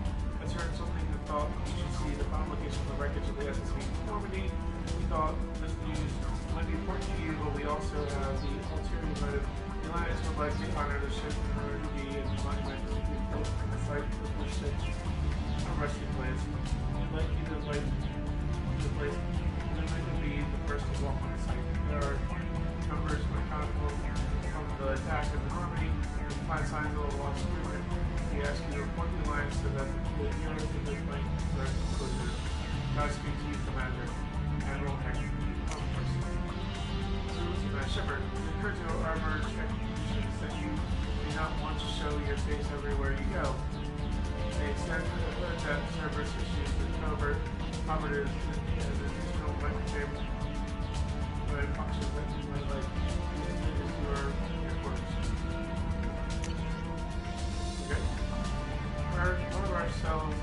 I turned something that thought you should see the final location of the wreckage of the SSV Normandy. We thought this news might be important to you, but we also have the ulterior motive. The Alliance would like to honor the ship in order to be a monument to be built on the site of the ship. A resting place. We'd like you to invite the place. Be the first to walk on the site. There are numbers mechanical from the attack of the Normandy and find signs of a lost movement. We ask you to report the Alliance so that the heroes of this might learn closure. God speak to you, Commander. Admiral Hector. Shepard, it occurred to our merge technicians that you may not want to show your face everywhere you go. They extend that Cerberus issues the covert operatives as additional microframe functions that you might like into your headquarters. Okay. One of our cells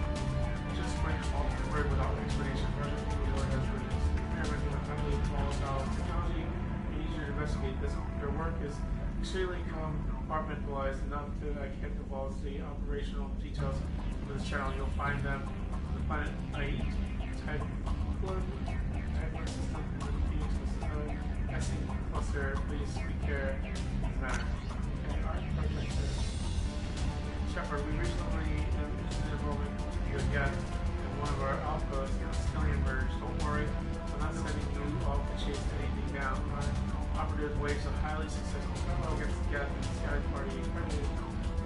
just went off the grid without explanation. Rather than the has been experimenting with highly volatile technology. We need you to investigate this. Your work is extremely compartmentalized enough that I can't divulge the operational details of this channel. You'll find them on the planet I type 1, type 1 system, and the Phoenix system. I see cluster, please speak care in this matter. Okay, alright, perfect. Shepard, we recently enrollment you again in one of our outposts in Skillian Merge. Don't worry, I'm not sending you off to chase anything down. Our operative waves a highly successful battle against the Geth and Sky Party accredited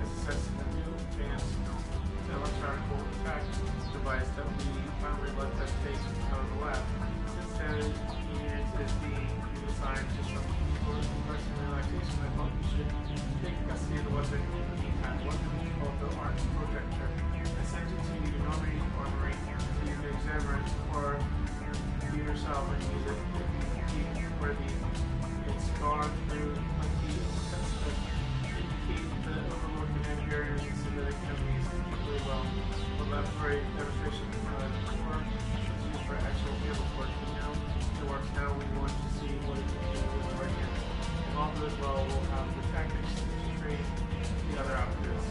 as assessing a new advanced electronic attack device that we finally let them take out of the lab. Since then, it is being redesigned to some for rest and relaxation. I thought you should take custody of the weapon in the meantime. One called the Arch Projector. I sent it to you normally armory so you can examine it or you yourself and use it to keep worthy. It's gone through plenty of tests that indicate the overload command barriers and synthetic enemies really well. But left for a demonstration or it's used for actual field work. Now it works now. We want to see what it can do with the right hands. And all goes well, we'll have the tactics to train the other outfits.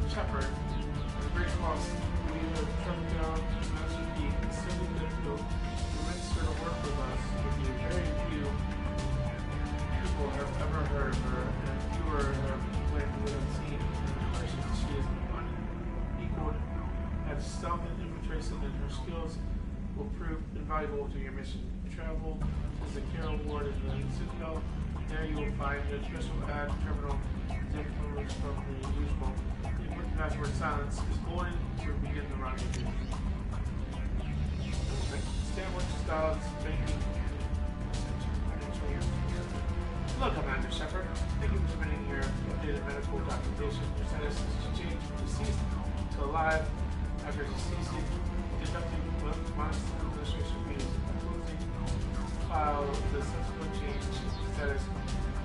Shepard, the bridge across we have tracked down Master Peak. It's simply difficult. The minister to work with us with you. Very few people have ever heard of her, and fewer have claimed to have seen in person. She is unequaled at stealth and infiltration, and her skills will prove invaluable to your mission. Travel to the Carol Ward in the Citadel. There you will find a special ad terminal differs from the usual. Input the password silence is going to begin the rendezvous. Sandwich styles banking. Hello, Commander Shepard. Thank you for submitting your updated medical documentation. Your status has changed from deceased to alive after deceasing, deducting minus administration fees, closing file the subsequent change status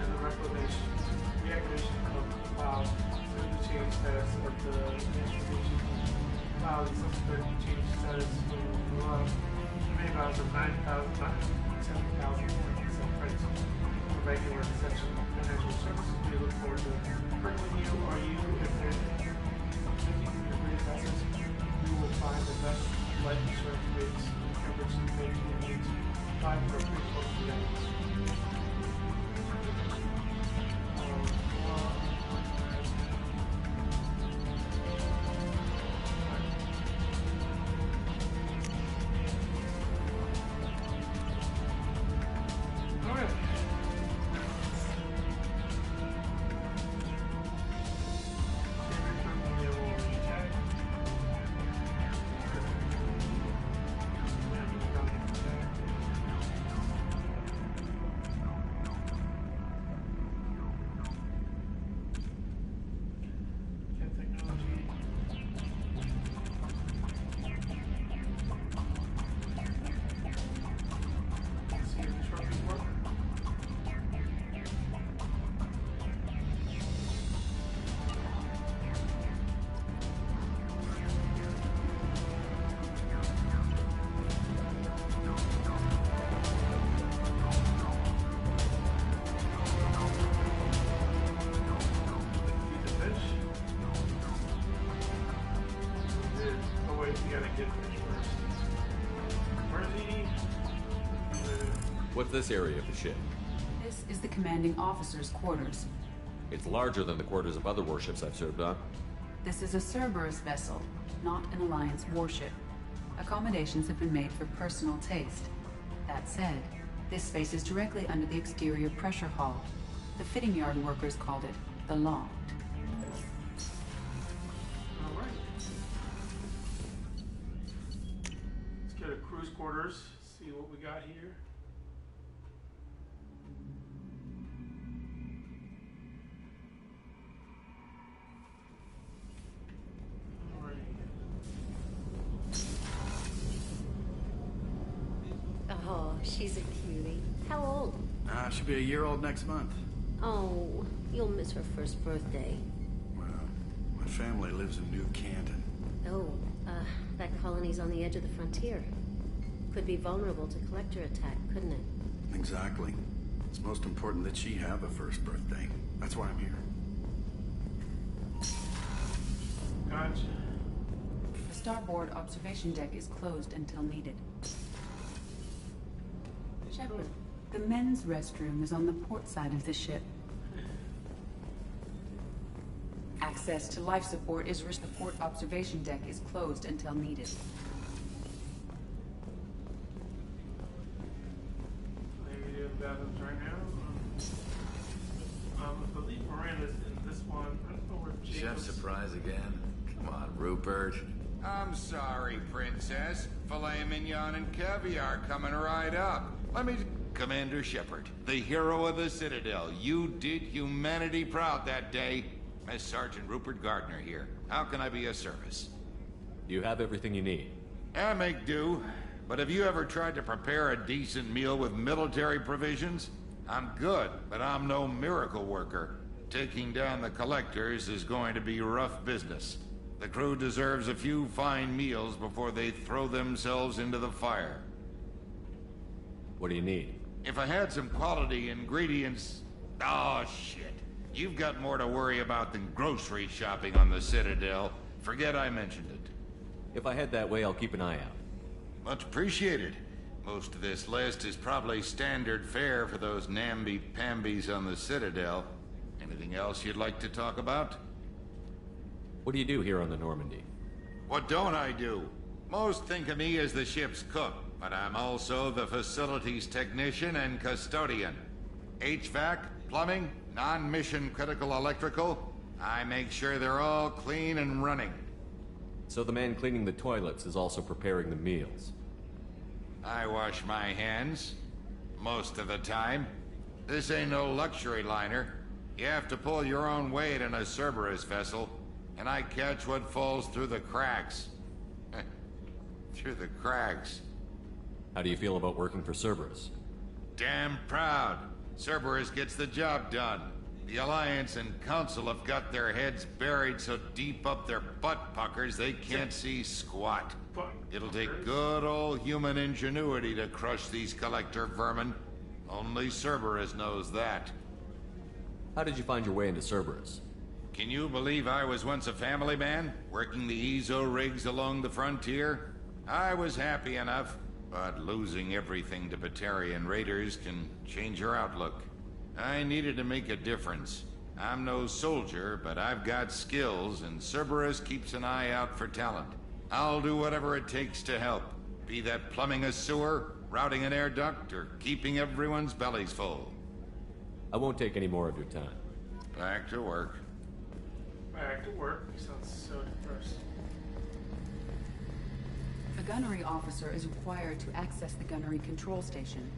and the reactivation of the file through the change status of the transportation file, the subsequent change status to allow many values of 9,000, 7,000 credits for regular exception financial services. We look forward to working with you. Are you, if there's degree process, we will find the best life insurance rates and coverage to make your needs. Five for critical events. What's this area of the ship? This is the commanding officer's quarters. It's larger than the quarters of other warships I've served on. This is a Cerberus vessel, not an Alliance warship. Accommodations have been made for personal taste. That said, this space is directly under the exterior pressure hull. The fitting yard workers called it the loft. Alright. Let's go to cruise quarters, see what we got here. Oh, she's a cutie. How old? She'll be a year old next month. Oh, you'll miss her first birthday. Well, my family lives in New Canton. Oh, that colony's on the edge of the frontier. Could be vulnerable to collector attack, couldn't it? Exactly. It's most important that she have a first birthday. That's why I'm here. Gotcha. The starboard observation deck is closed until needed. Shepard, the men's restroom is on the port side of the ship. Access to life support is the port observation deck is closed until needed. Maybe the bathrooms right now. I believe Miranda's in this one. I don't know where Chef Jacob's... surprise again? Come on, Rupert. I'm sorry, Princess. Filet mignon and caviar coming right up. Let me... Commander Shepard, the hero of the Citadel. You did humanity proud that day. Master Sergeant Rupert Gardner here. How can I be of service? You have everything you need. I make do. But have you ever tried to prepare a decent meal with military provisions? I'm good, but I'm no miracle worker. Taking down the collectors is going to be rough business. The crew deserves a few fine meals before they throw themselves into the fire. What do you need? If I had some quality ingredients... Oh, shit. You've got more to worry about than grocery shopping on the Citadel. Forget I mentioned it. If I head that way, I'll keep an eye out. Much appreciated. Most of this list is probably standard fare for those namby-pambies on the Citadel. Anything else you'd like to talk about? What do you do here on the Normandy? What don't I do? Most think of me as the ship's cook, but I'm also the facilities technician and custodian. HVAC, plumbing, non-mission critical electrical. I make sure they're all clean and running. So the man cleaning the toilets is also preparing the meals. I wash my hands. Most of the time. This ain't no luxury liner. You have to pull your own weight in a Cerberus vessel, and I catch what falls through the cracks. Through the cracks. How do you feel about working for Cerberus? Damn proud. Cerberus gets the job done. The Alliance and Council have got their heads buried so deep up their butt puckers they can't see squat. It'll take good old human ingenuity to crush these collector vermin. Only Cerberus knows that. How did you find your way into Cerberus? Can you believe I was once a family man, working the Ezo rigs along the frontier? I was happy enough, but losing everything to Batarian raiders can change your outlook. I needed to make a difference. I'm no soldier, but I've got skills, and Cerberus keeps an eye out for talent. I'll do whatever it takes to help. Be that plumbing a sewer, routing an air duct, or keeping everyone's bellies full. I won't take any more of your time. Back to work. Back to work. You sound so depressed. A gunnery officer is required to access the gunnery control station.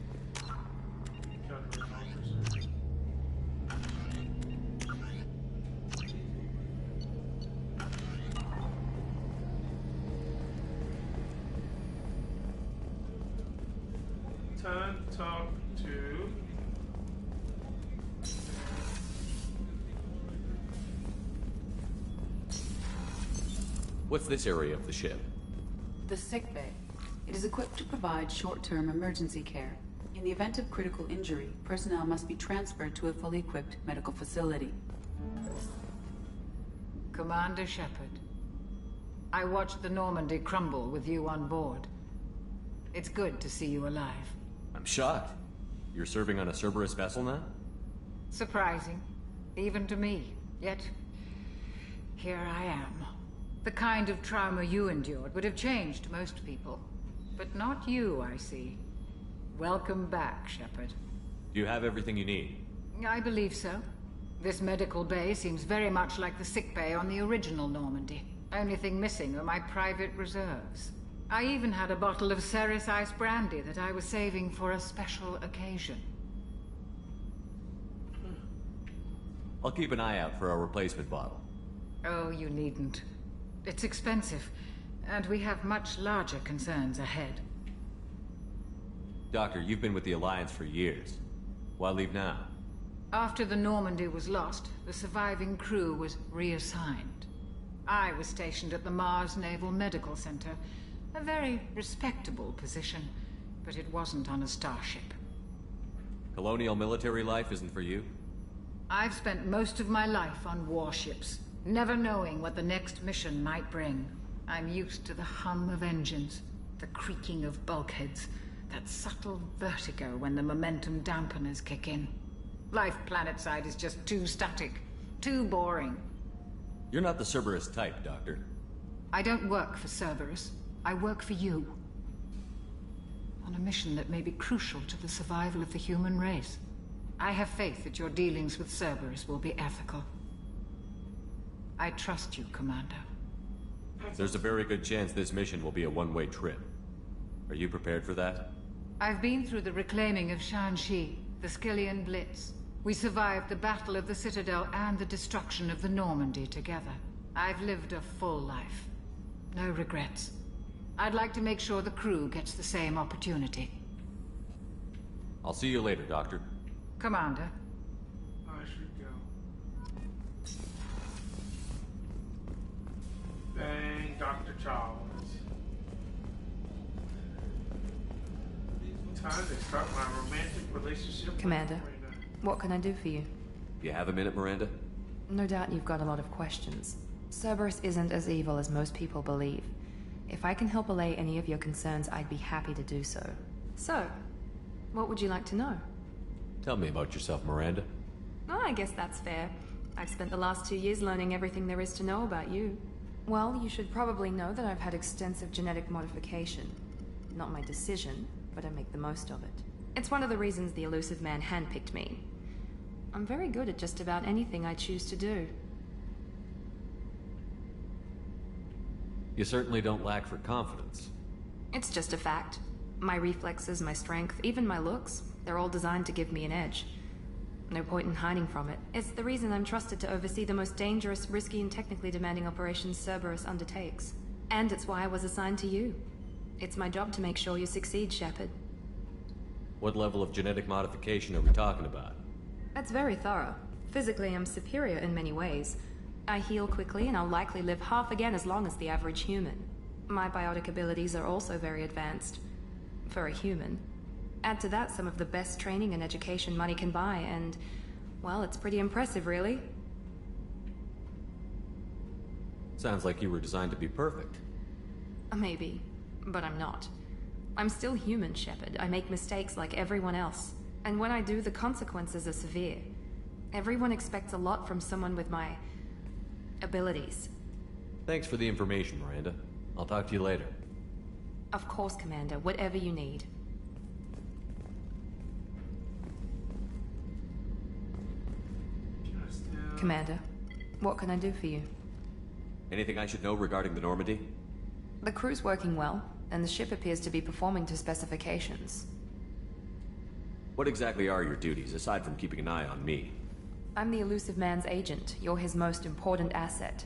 Gunnery officer. Time to talk to... What's this area of the ship? The sick bay. It is equipped to provide short-term emergency care. In the event of critical injury, personnel must be transferred to a fully equipped medical facility. Commander Shepard, I watched the Normandy crumble with you on board. It's good to see you alive. I'm shocked. You're serving on a Cerberus vessel now? Surprising, even to me. Yet, here I am. The kind of trauma you endured would have changed most people. But not you, I see. Welcome back, Shepard. Do you have everything you need? I believe so. This medical bay seems very much like the sick bay on the original Normandy. Only thing missing are my private reserves. I even had a bottle of Ceres Ice brandy that I was saving for a special occasion. I'll keep an eye out for a replacement bottle. Oh, you needn't. It's expensive, and we have much larger concerns ahead. Doctor, you've been with the Alliance for years. Why leave now? After the Normandy was lost, the surviving crew was reassigned. I was stationed at the Mars Naval Medical Center, a very respectable position, but it wasn't on a starship. Colonial military life isn't for you? I've spent most of my life on warships, never knowing what the next mission might bring. I'm used to the hum of engines, the creaking of bulkheads, that subtle vertigo when the momentum dampeners kick in. Life planetside is just too static, too boring. You're not the Cerberus type, Doctor. I don't work for Cerberus. I work for you. On a mission that may be crucial to the survival of the human race. I have faith that your dealings with Cerberus will be ethical. I trust you, Commander. There's a very good chance this mission will be a one-way trip. Are you prepared for that? I've been through the reclaiming of Shanxi, the Skillian Blitz. We survived the Battle of the Citadel and the destruction of the Normandy together. I've lived a full life. No regrets. I'd like to make sure the crew gets the same opportunity. I'll see you later, Doctor. Commander. I should go. Bang, Dr. Charles. Time to start my romantic relationship with Commander, Miranda. what can I do for you? You have a minute, Miranda? No doubt you've got a lot of questions. Cerberus isn't as evil as most people believe. If I can help allay any of your concerns, I'd be happy to do so. So, what would you like to know? Tell me about yourself, Miranda. Oh, I guess that's fair. I've spent the last 2 years learning everything there is to know about you. Well, you should probably know that I've had extensive genetic modification. Not my decision, but I make the most of it. It's one of the reasons the Elusive Man handpicked me. I'm very good at just about anything I choose to do. You certainly don't lack for confidence. It's just a fact. My reflexes, my strength, even my looks, they're all designed to give me an edge. No point in hiding from it. It's the reason I'm trusted to oversee the most dangerous, risky, and technically demanding operations Cerberus undertakes. And it's why I was assigned to you. It's my job to make sure you succeed, Shepard. What level of genetic modification are we talking about? That's very thorough. Physically, I'm superior in many ways. I heal quickly, and I'll likely live half again as long as the average human. My biotic abilities are also very advanced. For a human. Add to that some of the best training and education money can buy, and, well, it's pretty impressive, really. Sounds like you were designed to be perfect. Maybe, but I'm not. I'm still human, Shepard. I make mistakes like everyone else. And when I do, the consequences are severe. Everyone expects a lot from someone with my abilities. Thanks for the information, Miranda. I'll talk to you later. Of course, Commander. Whatever you need. Commander, what can I do for you? Anything I should know regarding the Normandy? The crew's working well, and the ship appears to be performing to specifications. What exactly are your duties, aside from keeping an eye on me? I'm the Elusive Man's agent. You're his most important asset.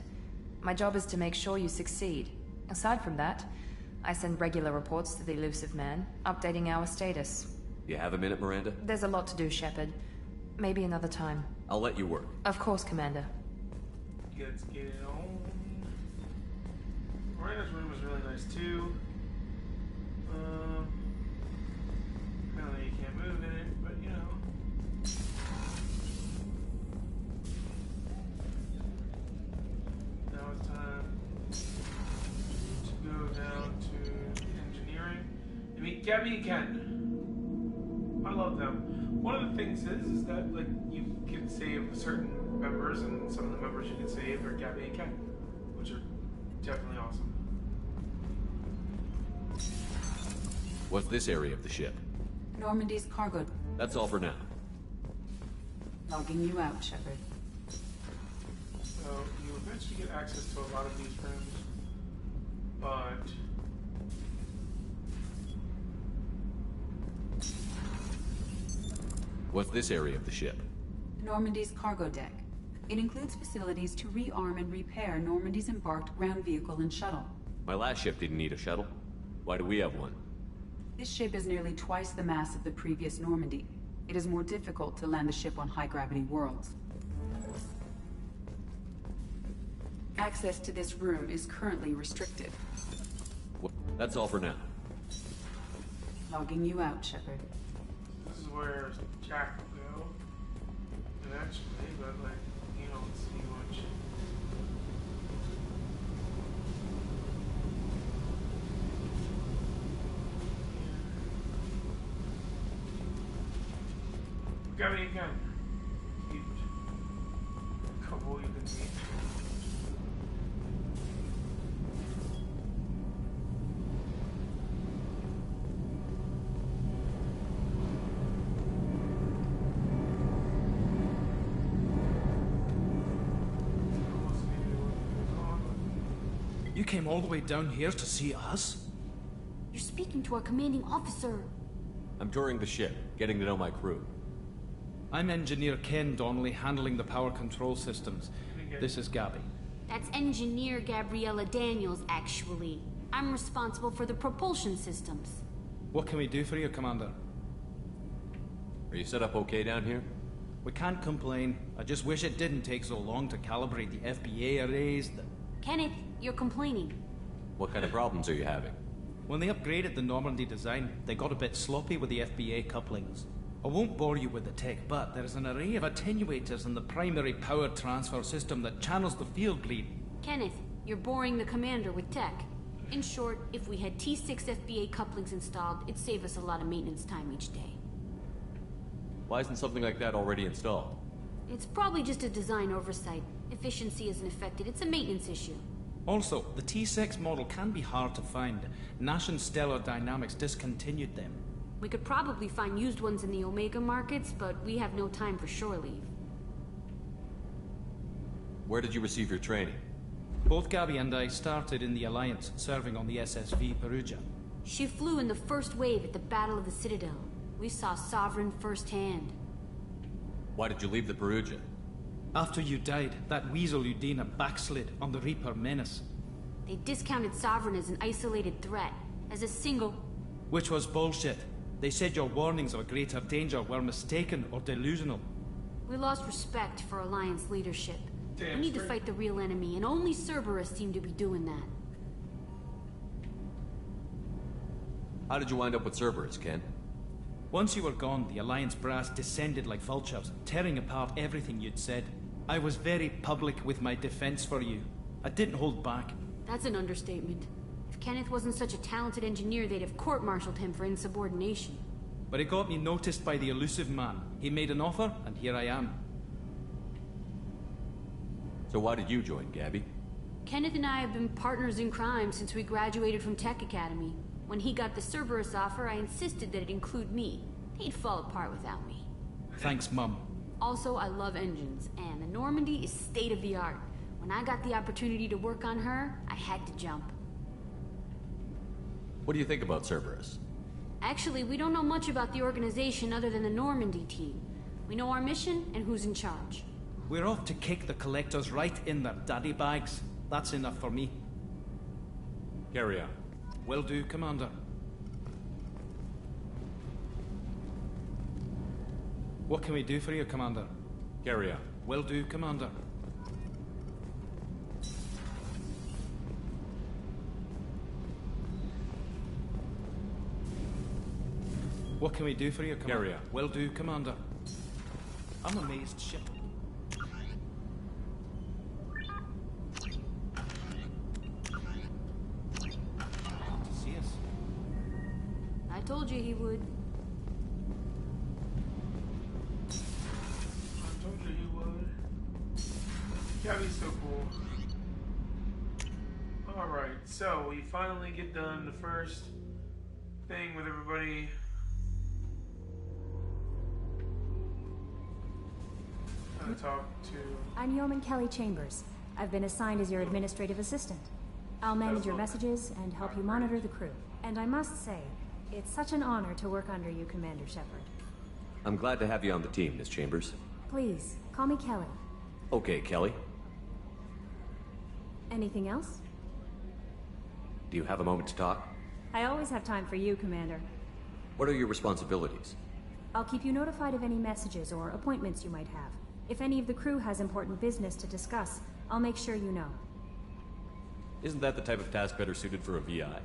My job is to make sure you succeed. Aside from that, I send regular reports to the Elusive Man, updating our status. You have a minute, Miranda? There's a lot to do, Shepard. Maybe another time. I'll let you work. Of course, Commander. Let's get it on. Miranda's room is really nice, too. Apparently you can't move in it, but you know. Now it's time to go down to engineering and meet Gabby and Ken. I love them. One of the things is that like you can save certain members, and some of the members you can save are Gabby and Ken, which are definitely awesome. What's this area of the ship? Normandy's cargo. That's all for now. Logging you out, Shepard. So you eventually get access to a lot of these rooms, but What's this area of the ship? Normandy's cargo deck. It includes facilities to rearm and repair Normandy's embarked ground vehicle and shuttle. My last ship didn't need a shuttle. Why do we have one? This ship is nearly twice the mass of the previous Normandy. It is more difficult to land the ship on high-gravity worlds. Access to this room is currently restricted. Well, that's all for now. Logging you out, Shepard. this is where Jack will go eventually, but like you don't see much. Got me again. A couple you can see. You came all the way down here to see us? You're speaking to our commanding officer. I'm touring the ship, getting to know my crew. I'm Engineer Ken Donnelly, handling the power control systems. This is Gabby. That's Engineer Gabriella Daniels, actually. I'm responsible for the propulsion systems. What can we do for you, Commander? Are you set up okay down here? We can't complain. I just wish it didn't take so long to calibrate the FBA arrays. Kenneth, you're complaining. What kind of problems are you having? When they upgraded the Normandy design, they got a bit sloppy with the FBA couplings. I won't bore you with the tech, but there's an array of attenuators in the primary power transfer system that channels the field bleed. Kenneth, you're boring the commander with tech. In short, if we had T6 FBA couplings installed, it'd save us a lot of maintenance time each day. Why isn't something like that already installed? It's probably just a design oversight. Efficiency isn't affected, it's a maintenance issue. Also, the T6 model can be hard to find. Nash and Stellar Dynamics discontinued them. We could probably find used ones in the Omega markets, but we have no time for shore leave. Where did you receive your training? Both Gabby and I started in the Alliance, serving on the SSV Perugia. She flew in the first wave at the Battle of the Citadel. We saw Sovereign firsthand. Why did you leave the Perugia? After you died, that weasel Udina backslid on the Reaper Menace. They discounted Sovereign as an isolated threat, as a single... Which was bullshit. They said your warnings of a greater danger were mistaken or delusional. We lost respect for Alliance leadership. We need to fight the real enemy, and only Cerberus seemed to be doing that. How did you wind up with Cerberus, Ken? Once you were gone, the Alliance brass descended like vultures, tearing apart everything you'd said. I was very public with my defense for you. I didn't hold back. That's an understatement. If Kenneth wasn't such a talented engineer, they'd have court-martialed him for insubordination. But it got me noticed by the elusive man. He made an offer, and here I am. So why did you join, Gabby? Kenneth and I have been partners in crime since we graduated from Tech Academy. When he got the Cerberus offer, I insisted that it include me. He'd fall apart without me. Thanks, Mum. Also, I love engines, and the Normandy is state-of-the-art. When I got the opportunity to work on her, I had to jump. What do you think about Cerberus? Actually, we don't know much about the organization other than the Normandy team. We know our mission and who's in charge. We're off to kick the Collectors right in their daddy bags. That's enough for me. Carry on. Will do, Commander. What can we do for you, Commander? Carry on. Will do, Commander. What can we do for you, Commander? Carry on. Will do, Commander. I'm amazed shit. See us. I told you he would. I told you he would. Gabby's so cool. Alright, so we finally get done the first thing with everybody. Gonna talk to... I'm Yeoman Kelly Chambers. I've been assigned as your administrative assistant. I'll manage your messages and help you monitor the crew. And I must say, it's such an honor to work under you, Commander Shepard. I'm glad to have you on the team, Miss Chambers. Please, call me Kelly. Okay, Kelly. Anything else? Do you have a moment to talk? I always have time for you, Commander. What are your responsibilities? I'll keep you notified of any messages or appointments you might have. If any of the crew has important business to discuss, I'll make sure you know. Isn't that the type of task better suited for a VI?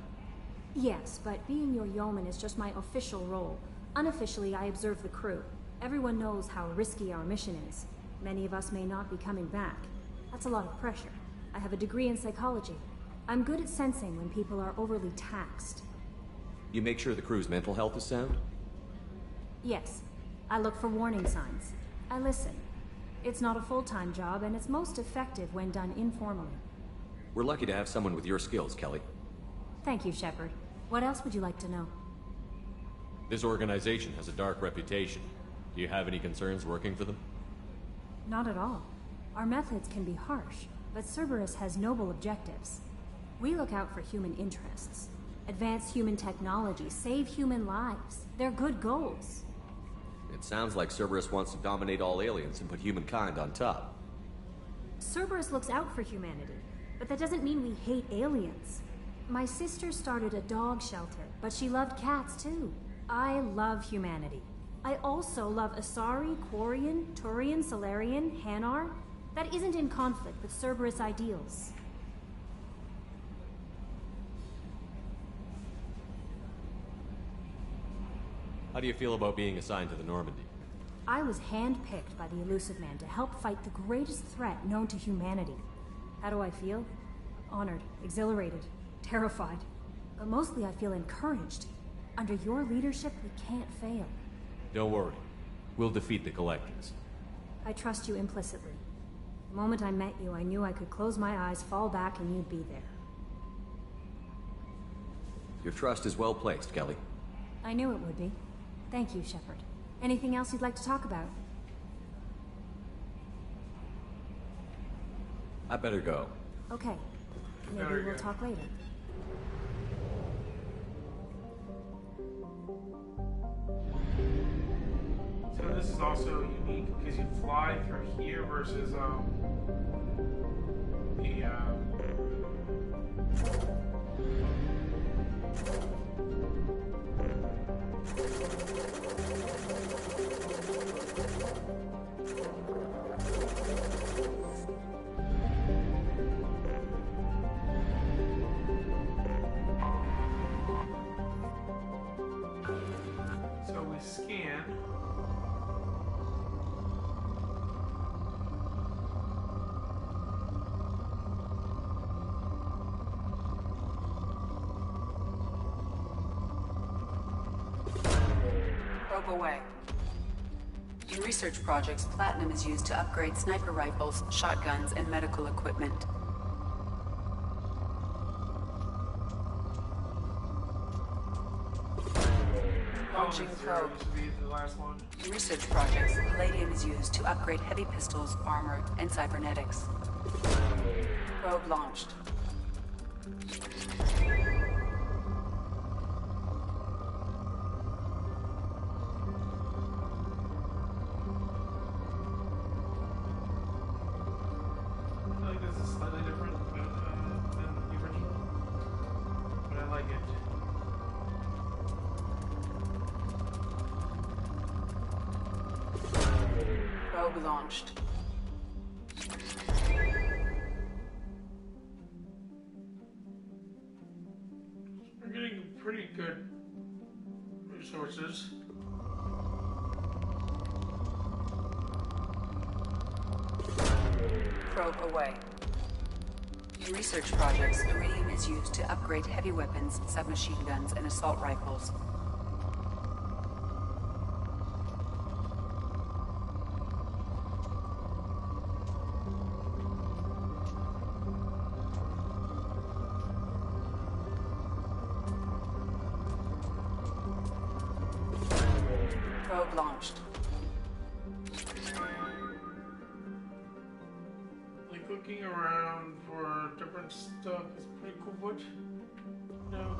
Yes, but being your yeoman is just my official role. Unofficially, I observe the crew. Everyone knows how risky our mission is. Many of us may not be coming back. That's a lot of pressure. I have a degree in psychology. I'm good at sensing when people are overly taxed. You make sure the crew's mental health is sound? Yes. I look for warning signs. I listen. It's not a full-time job, and it's most effective when done informally. We're lucky to have someone with your skills, Kelly. Thank you, Shepard. What else would you like to know? This organization has a dark reputation. Do you have any concerns working for them? Not at all. Our methods can be harsh, but Cerberus has noble objectives. We look out for human interests. Advance human technology, save human lives. They're good goals. It sounds like Cerberus wants to dominate all aliens and put humankind on top. Cerberus looks out for humanity, but that doesn't mean we hate aliens. My sister started a dog shelter, but she loved cats too. I love humanity. I also love Asari, Quarian, Turian, Salarian, Hanar. That isn't in conflict with Cerberus ideals. How do you feel about being assigned to the Normandy? I was handpicked by the Illusive Man to help fight the greatest threat known to humanity. How do I feel? Honored, exhilarated, terrified. But mostly I feel encouraged. Under your leadership, we can't fail. Don't worry. We'll defeat the Collectors. I trust you implicitly. The moment I met you, I knew I could close my eyes, fall back, and you'd be there. Your trust is well placed, Kelly. I knew it would be. Thank you, Shepard. Anything else you'd like to talk about? I better go. Okay. Maybe we'll talk later. So this is also unique because you fly through here versus so we scan. Probe away. In research projects, platinum is used to upgrade sniper rifles, shotguns, and medical equipment. Launching probe. In research projects, palladium is used to upgrade heavy pistols, armor, and cybernetics. Probe launched. I feel like this is slightly different than the original, but I like it. Probe launched. We're getting pretty good resources. Probe away. In research projects, iridium is used to upgrade heavy weapons, submachine guns, and assault rifles. Probe launched. Like looking around for different stuff is pretty cool. What? No.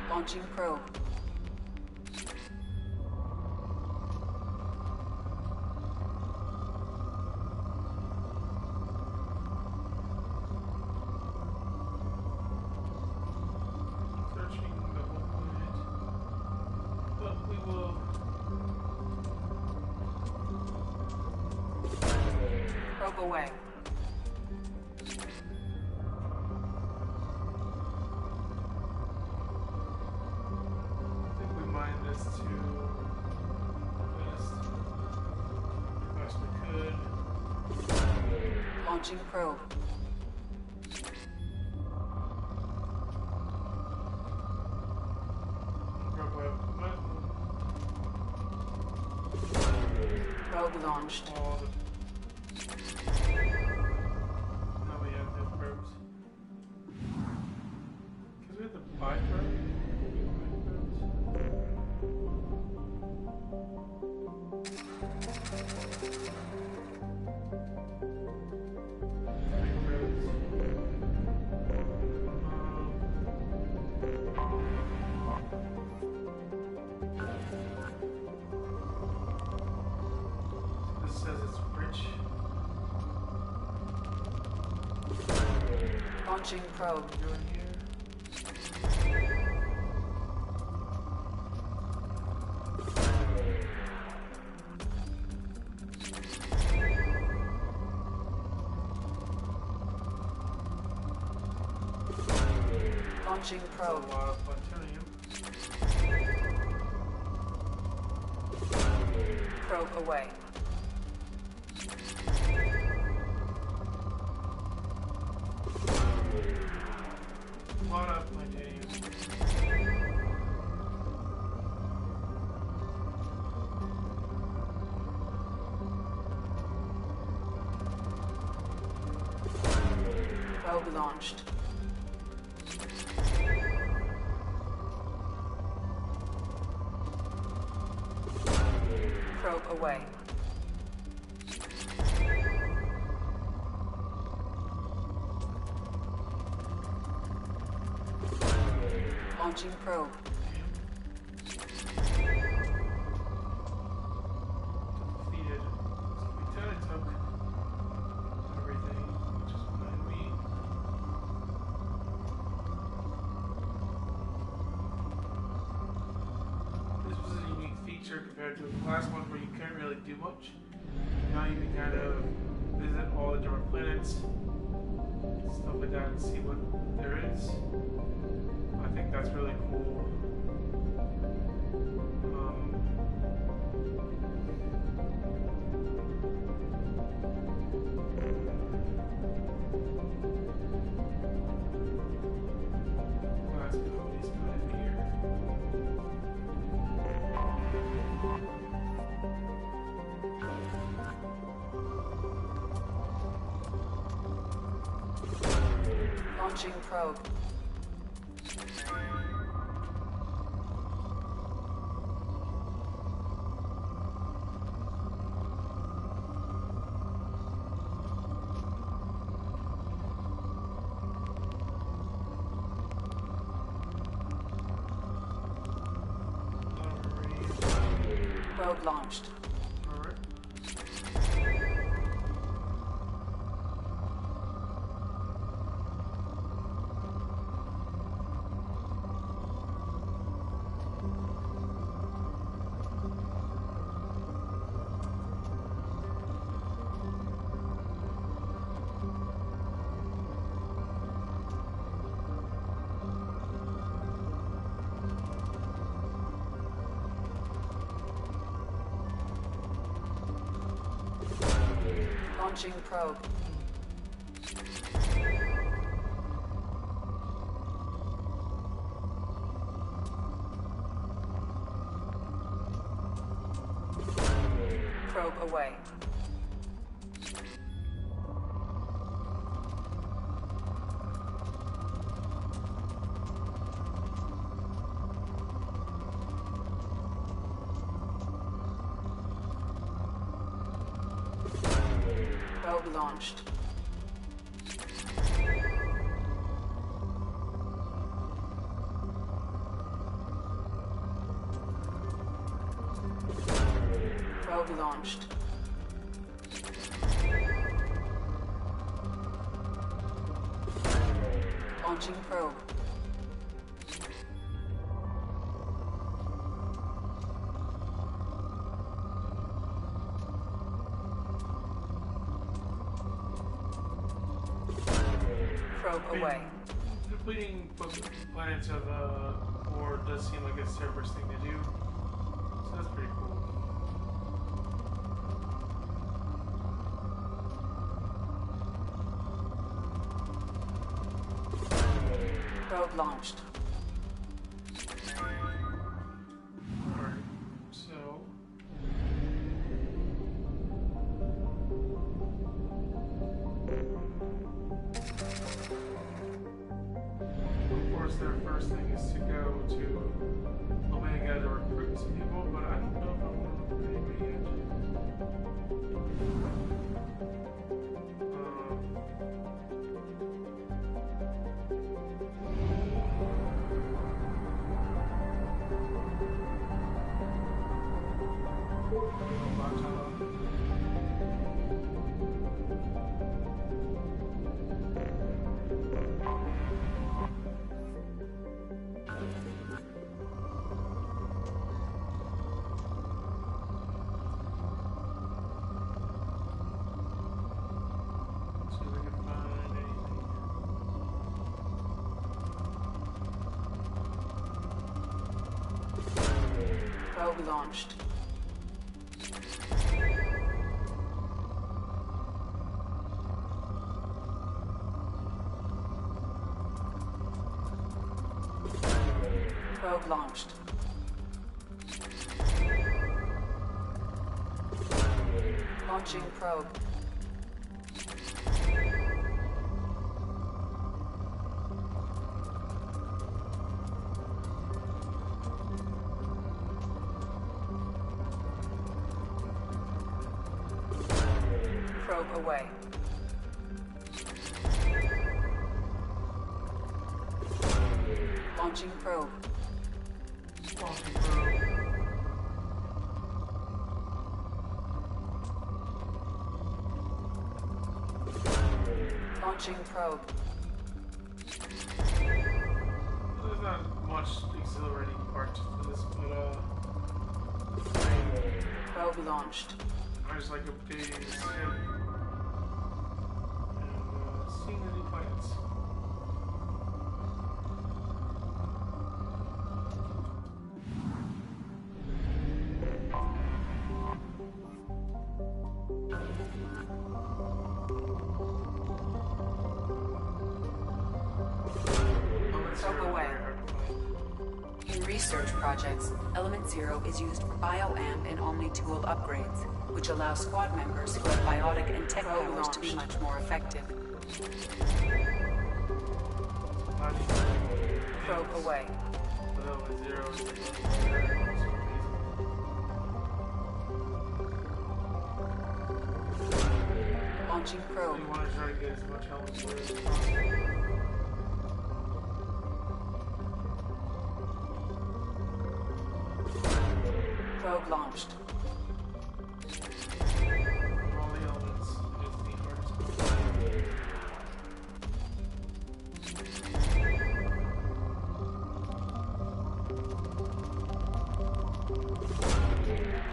Launching probe. Searching the whole planet. Whoa. Probe away. I think we mined this to best we could. Launching probe. Probe launched. Now we have the probes. Because we have the buy probe. This says it's rich. Launching probe. Doing here. Launching probe. A lot of plutonium. Probe away. A lot of plutonium. Probe launched. Probe away. Launching probe. Defeated. So we kind of took everything, which is fine. This was a unique feature compared to the last one where you couldn't really do much. Now you can kind of visit all the different planets, stuff like that, and see what there is. I think that's really cool. Last Cody's put in here. Launching probe. Probe launched. Alright. Launching probe. Probe away. Probe launched. Probe launched. Launching probe. Probe away. Completing planets of war does seem like a Cerberus thing to do, so that's pretty cool. Probe launched. Alright, so... Of course, their first thing is to go to Omega to recruit some people, but I don't know if I want to recruit anybody yet. Probe launched. Probe launched. Launching probe. Probe away. Launching probe. Launching probe. Launching probe. There's not much exhilarating part for this, but Probe launched. I just like updating the ship and seeing the new planets. Probe away. In research projects, Element Zero is used for bioamp and Omni-tool upgrades, which allow squad members who have biotic and tech powers to be much more effective. Probe away. Element Zero is Launching probe. we want to try to get as much help as possible. Probe launched. All the elements is the hardest part.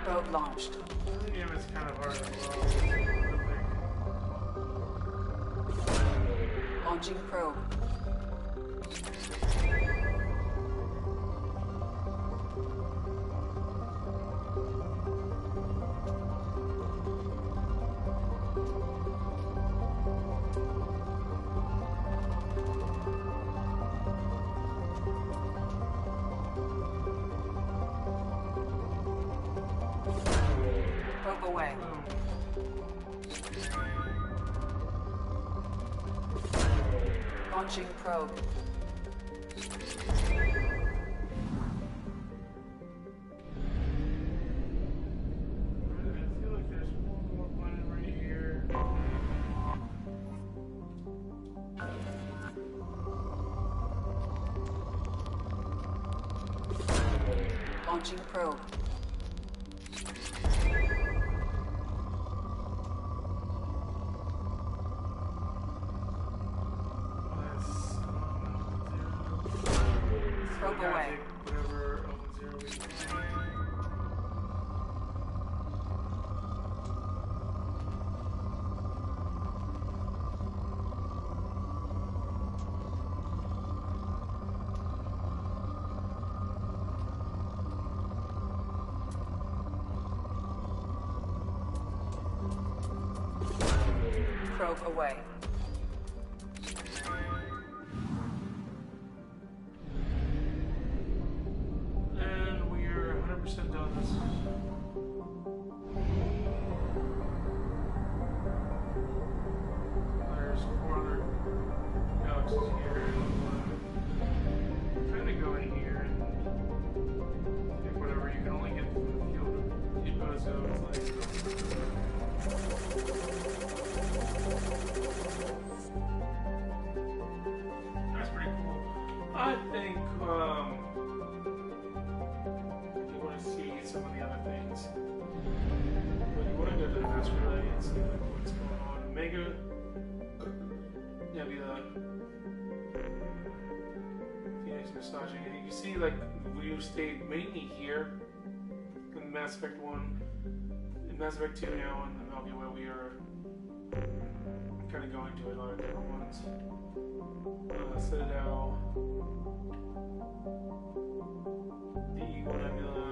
Probe launched. The game is kind of hard as well. Launching probe. Probe away. Launching probe. I feel like there's one more planet right here. Launching probe. Probe away. Whatever Element Zero is playing. Probe away. And we're 100% done this. There's 400 galaxies here. Kind of go in here and get whatever you can only get from the field. You go so it's like. That's pretty cool. I think you want to see some of the other things. But you want to go to the master relay and see like what's going on. Omega Nebula, Phoenix massaging, and you can see like we stayed mainly here in Mass Effect 1, in Mass Effect 2 now, and the Milky Way we are kind of going to a lot of different ones. Citadel, the Eagle Nebula,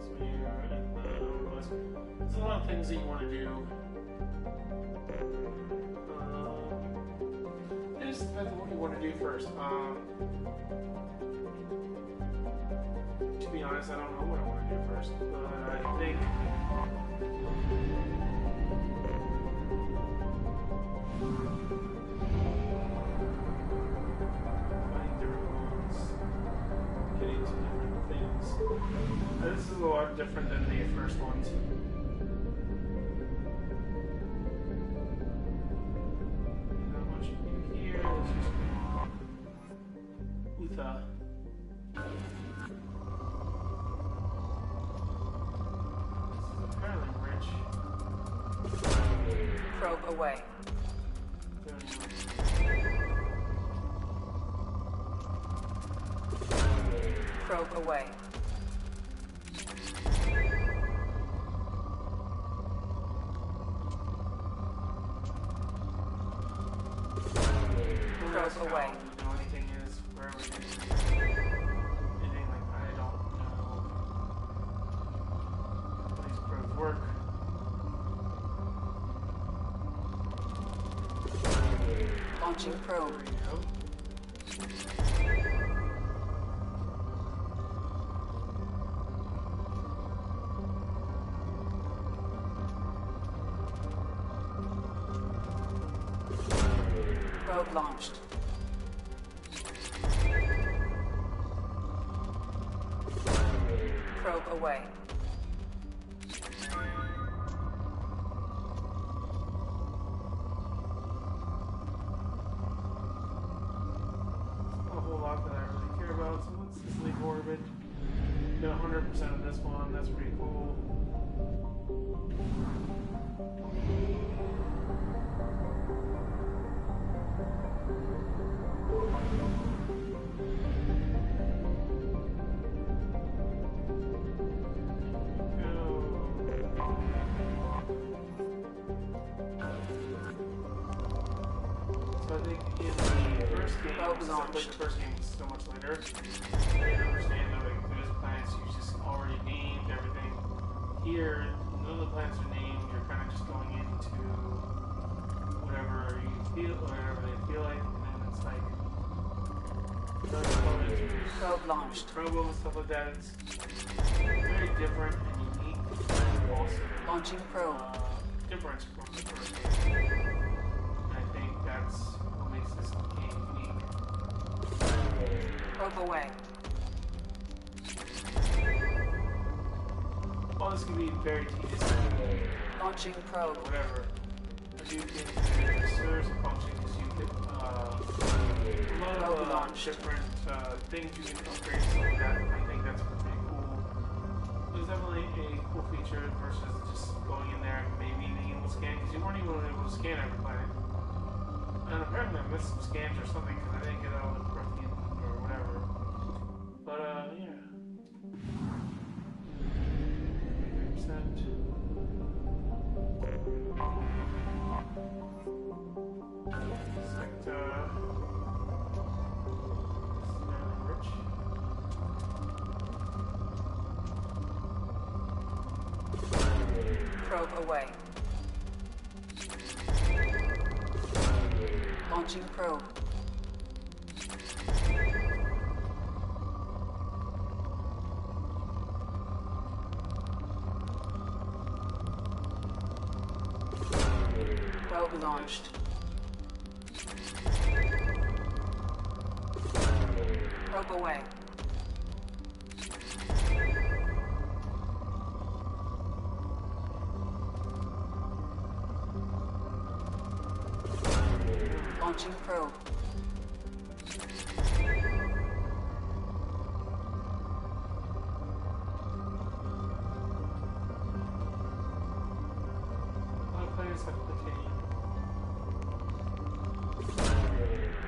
so here, and there's a lot of things that you want to do. It just depends on what you want to do first. To be honest, I don't know what I want to do first, but I think finding different ones, getting to different things. This is a lot different than the first ones. Not much you can do here. It's just Utah. Apparently rich. Probe away. Probe away. Probe away. Know anything is wherever it is. Anything like I don't know. How these probes work. Launching probe. There we go. Probe launched. Probe away. Not a whole lot that I really care about, so let's just leave orbit. Get 100% of this one, that's pretty cool. So I think in the first game, the first game was so much later. I didn't understand that like those planets you just already named everything. Here, none of the planets are named. You're kind of just going into whatever you feel, whatever they feel like, and then it's like probe launched. Probe and stuff like that. It's very different and unique. And awesome. Launching probe. Difference from the first game. And I think that's what makes this game unique. Probe away. Well, this can be very tedious. Launching probe. Whatever. I do think there serves a function because you get a lot of different things you can upgrade and stuff like that. I think that's pretty cool. It's definitely a cool feature versus just going in there and maybe being able to scan because you weren't even able to scan every planet. And apparently I missed some scans or something because I didn't get out of the Prothean or whatever. But yeah. 3%. Rich. Probe away. Launching probe. Probe launched. Probe away. Launching probe.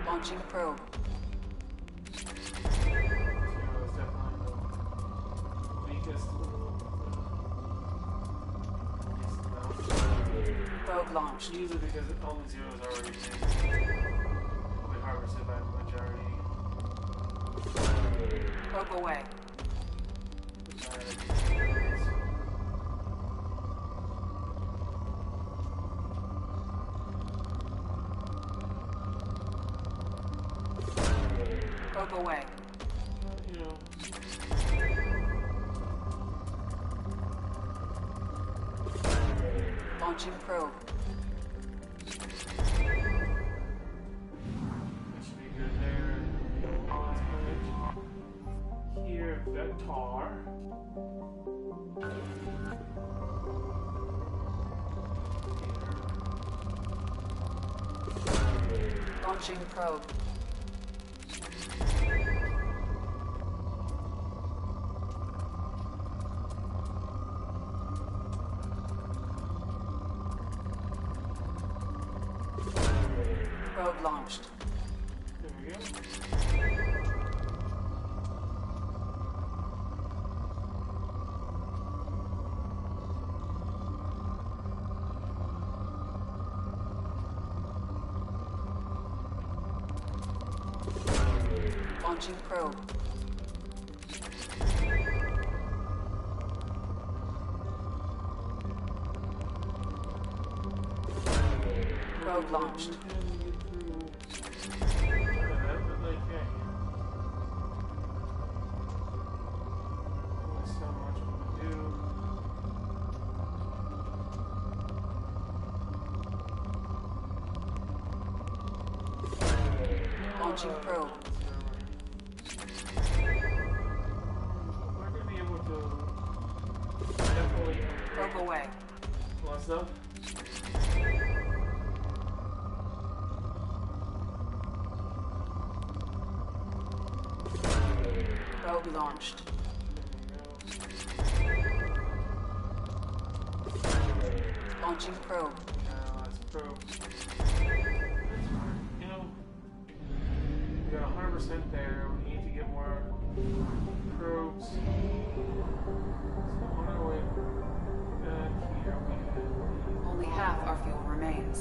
Launching probe. Probe launched. Usually because all the zeros are already in. Will be harvested by the majority. Probe away. Probe away. You know. Launching probe. That should be good there. Here, Vector. Launching probe. Probe launched. There we go. Launching probe. Probe launched. Launching probe. We're going to be able to definitely probe away. What's up? Probe launched. Launching probe. Now let's probe. You know, we got 100% there. We need to get more probes. So on our way back here, we have only half our fuel remains.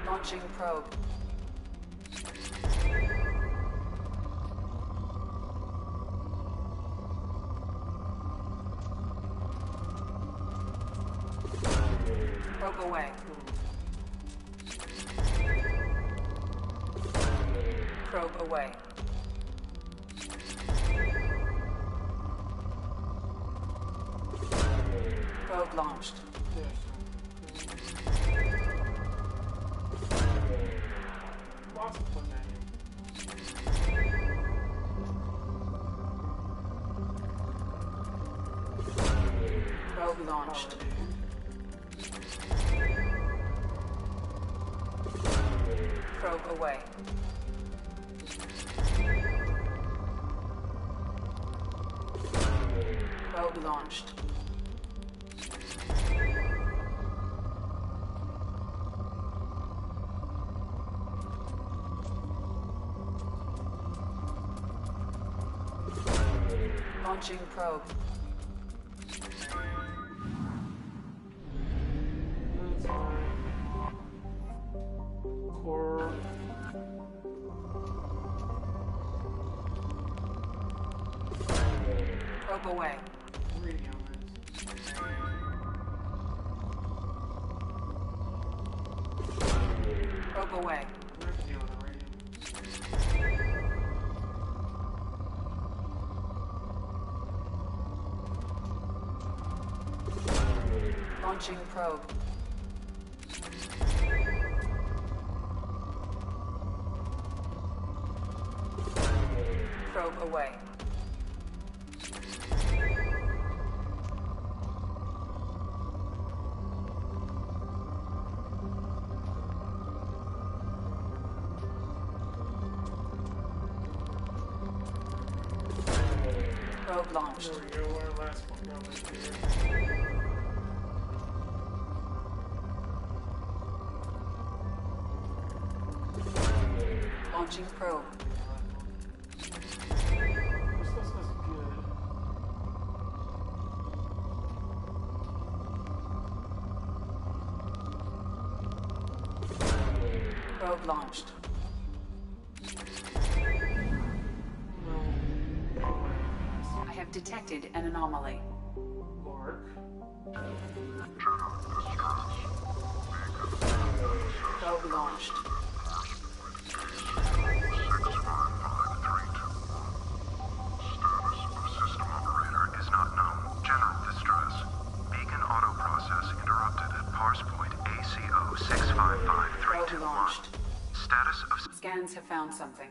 Launching probe. Probe away. Probe away. Probe launched. Lots of fun now. Probe launched. Probe away. Probe launched. Launching probe. That's fine. Core. Probe away. Radio Probe away. We have to deal with the radio. Launching probe. Probe away. Probe launched. There we go, our last one down right here. Launching probe. This is good. Probe launched. I have detected an anomaly. Mark. Probe launched. Scans have found something.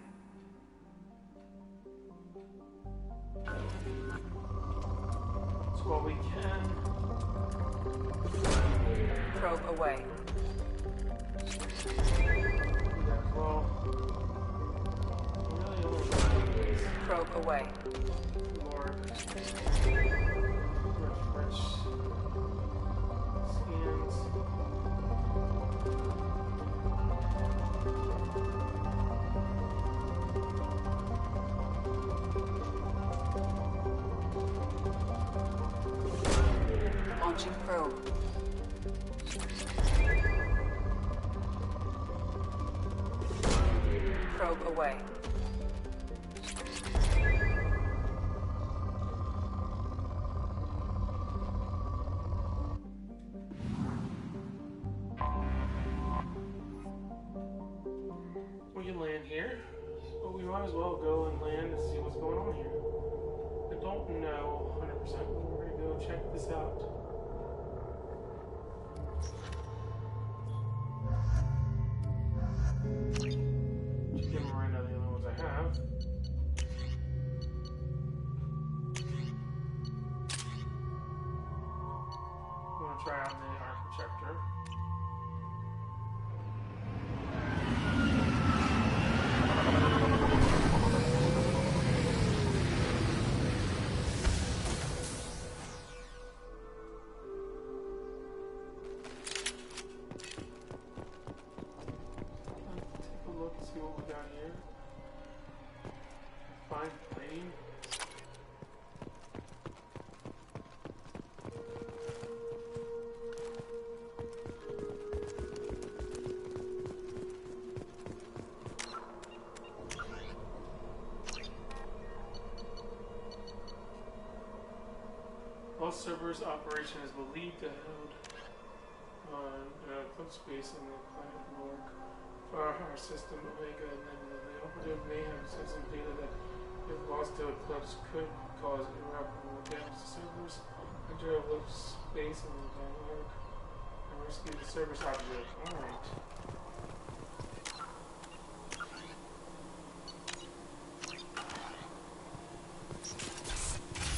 That's what we can. Probe away. Do that as well. Really only Probe away. Lord. Refresh. Scans. Launching probe. Probe away. We can land here, but we might as well go and land and see what's going on here. I don't know 100%, but we're going to go check this out. Just give them right now the other ones I have. I'm going to try out the arc projector. See what we got here. Fine plane. All Cerberus operation is believed to hold close space in the planet Morg. For our system, Omega, and then the operative may have sensitive data that, if lost to Eclipse, could cause irreparable damage to Cerberus. Enter Eclipse space and Morg, and rescue the Cerberus object. Alright.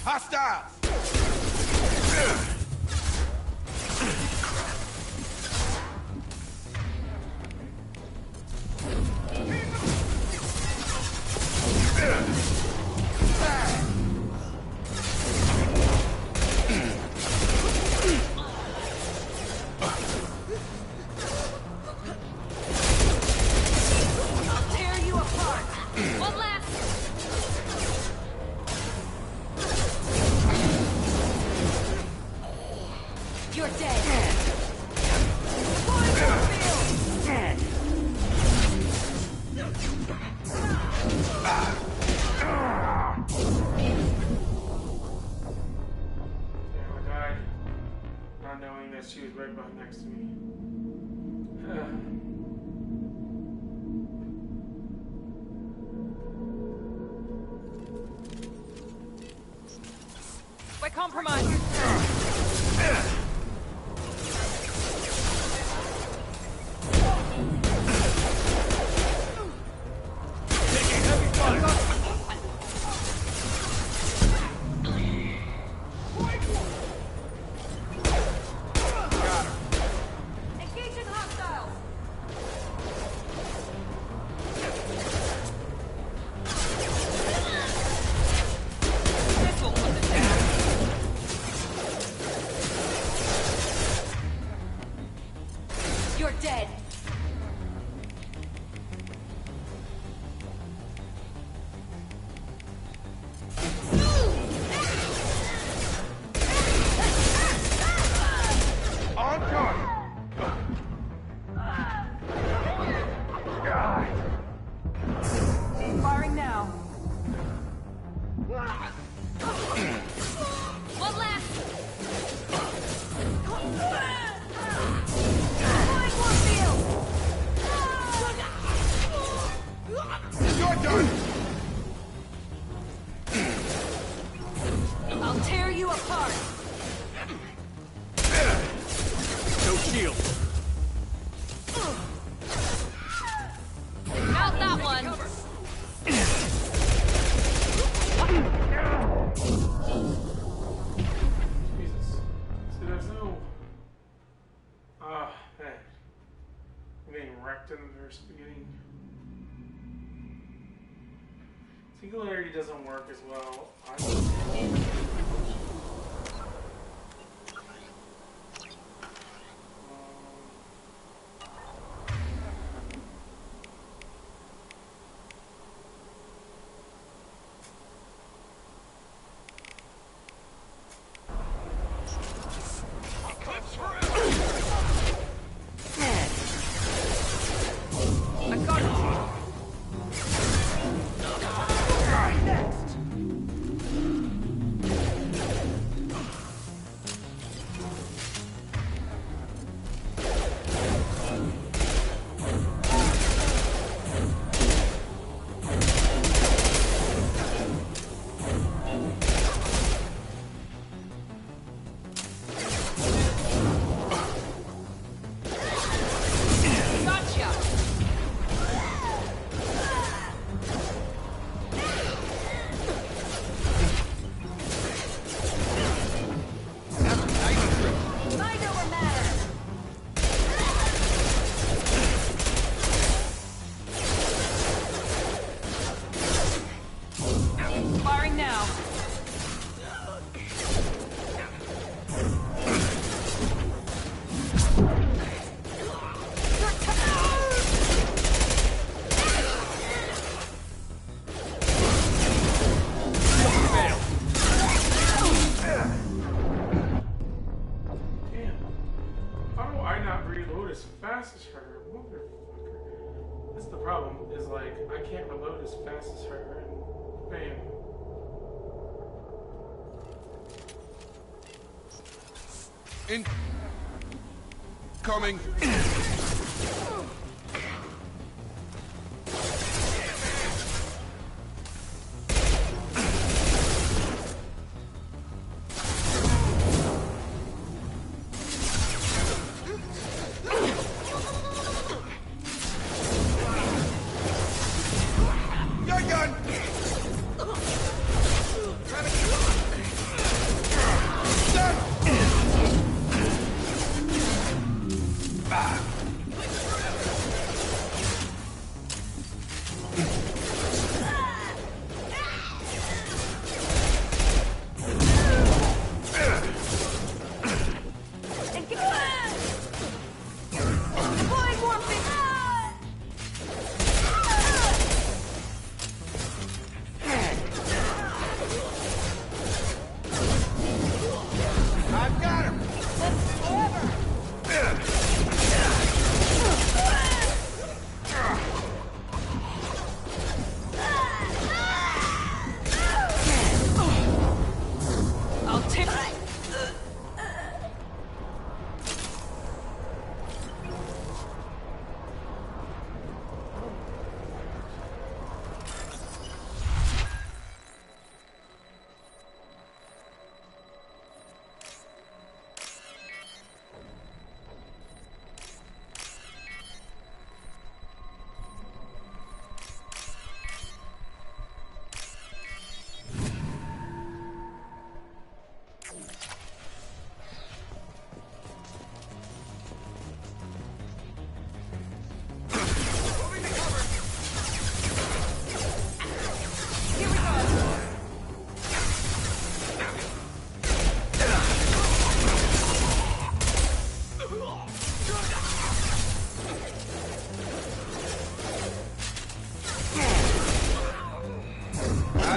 Hostiles! she was right behind next to me. By compromise. You're dead. On target. Firing now. One last. You're done. I'll tear you apart. No shield. Out that one. Jesus. See, there's no. Ah, man. I'm getting wrecked in the very beginning. Singularity doesn't work as well. I got it. fast as her. Motherfucker. That's the problem, is like, I can't reload as fast as her, and bam. Coming.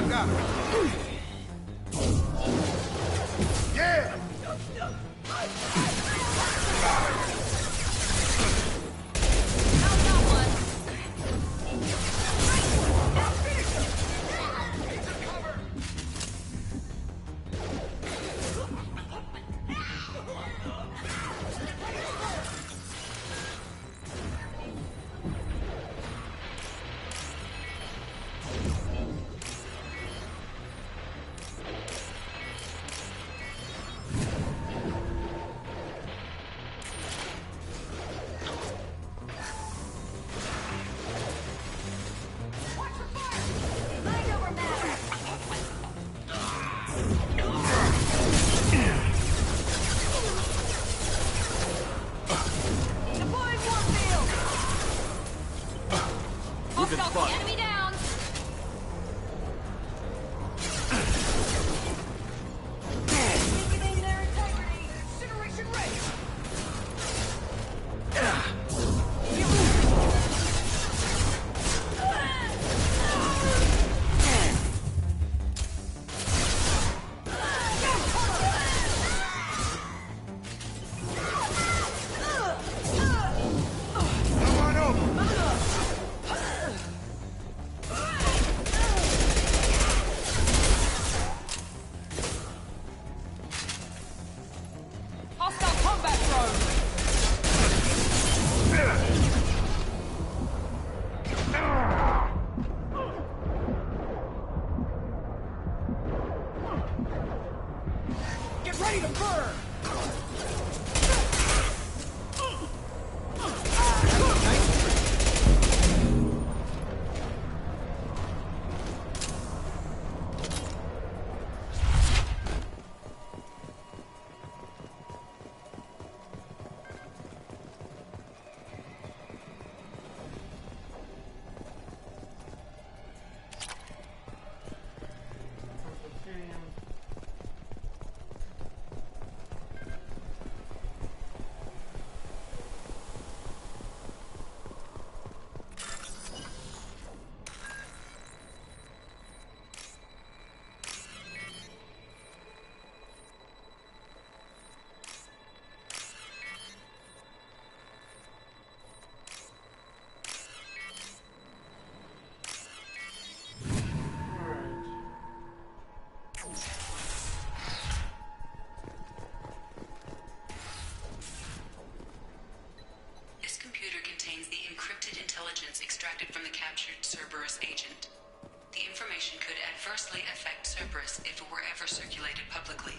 I got her. Yeah! Enemy down! Weakening their integrity! Incineration rate! Come on over. Hostile combat drone! Get ready to burn! This computer contains the encrypted intelligence extracted from the captured Cerberus agent. The information could adversely affect Cerberus if it were ever circulated publicly.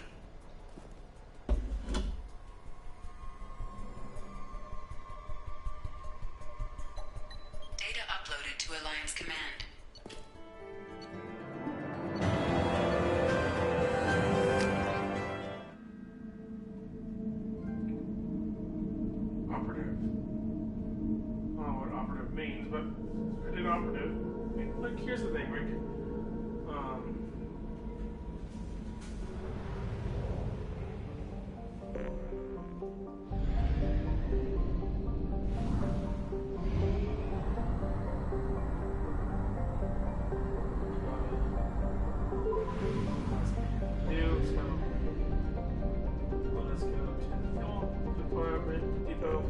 Data uploaded to Alliance Command. Operative. I don't know what operative means, but it is operative. I mean, like, here's the thing, Rick. Let's go to the deployment depot.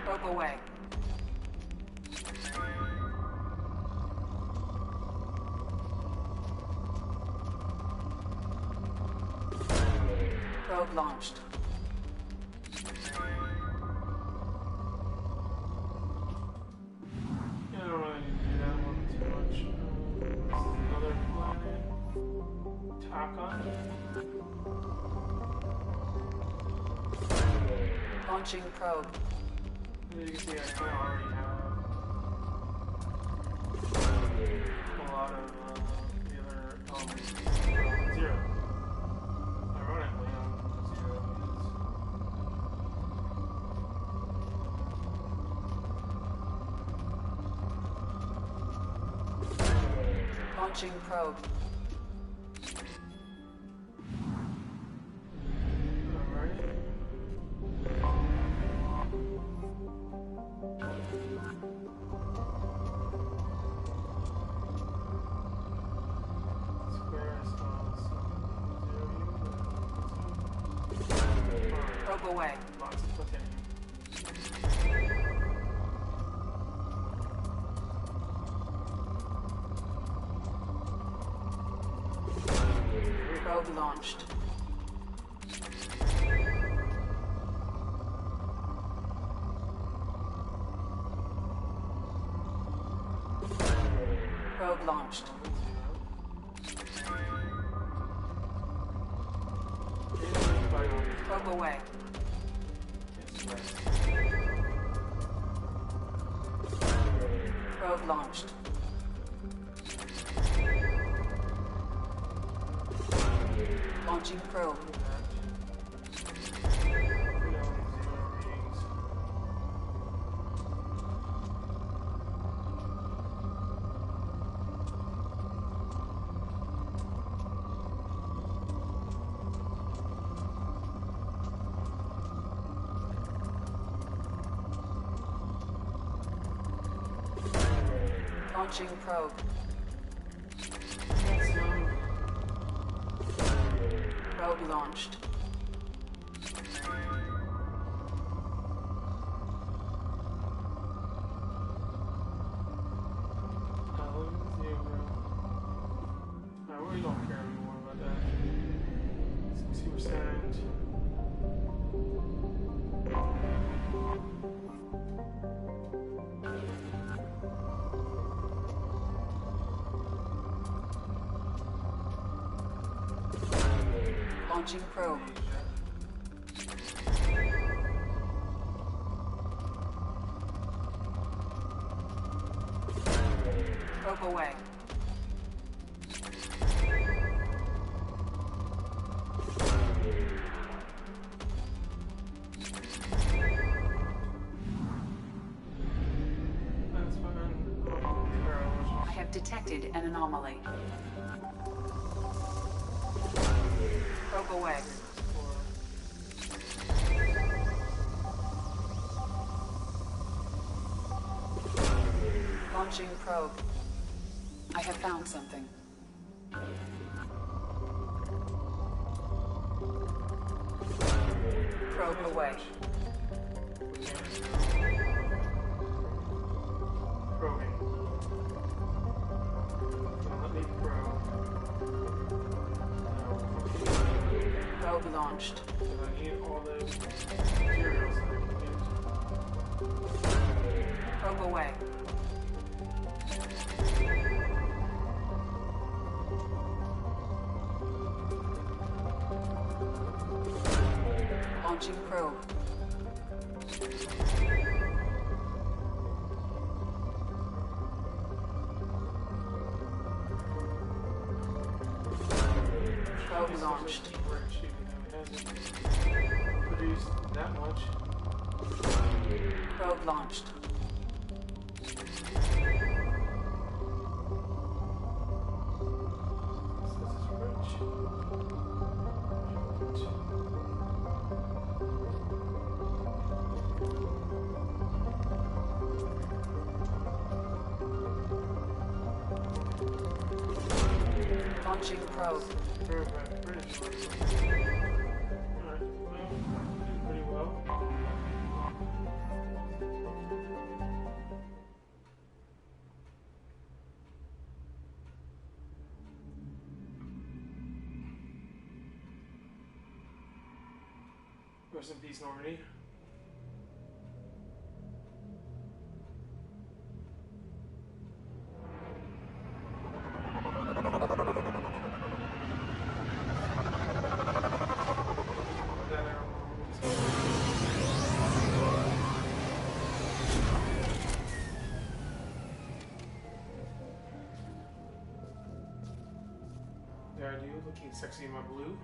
Probe away. Probe launched. I don't really need to do that one too much. This is another planet. Taka. Launching probe. As you can see, I already have a lot of the other elements. Zero. Ironically, I'm zero. Launching probe. Probe away. Probe launched. Probe launched. Probe away. Probe launched. Launching probe. Launching probe. Probe launched. I really don't care anymore about that. 60%. Launching probe. Probe away. I have detected an anomaly. Probe away. Launching probe. I have found something. Probe away. Probing. Let me probe. Probe launched. I need all those materials that I can use. Probe away. Launching probe. Probe launched. Produced that much. Probe launched. Launching probe. Pretty well. Rest in peace, Normandy. Looking sexy in my blue.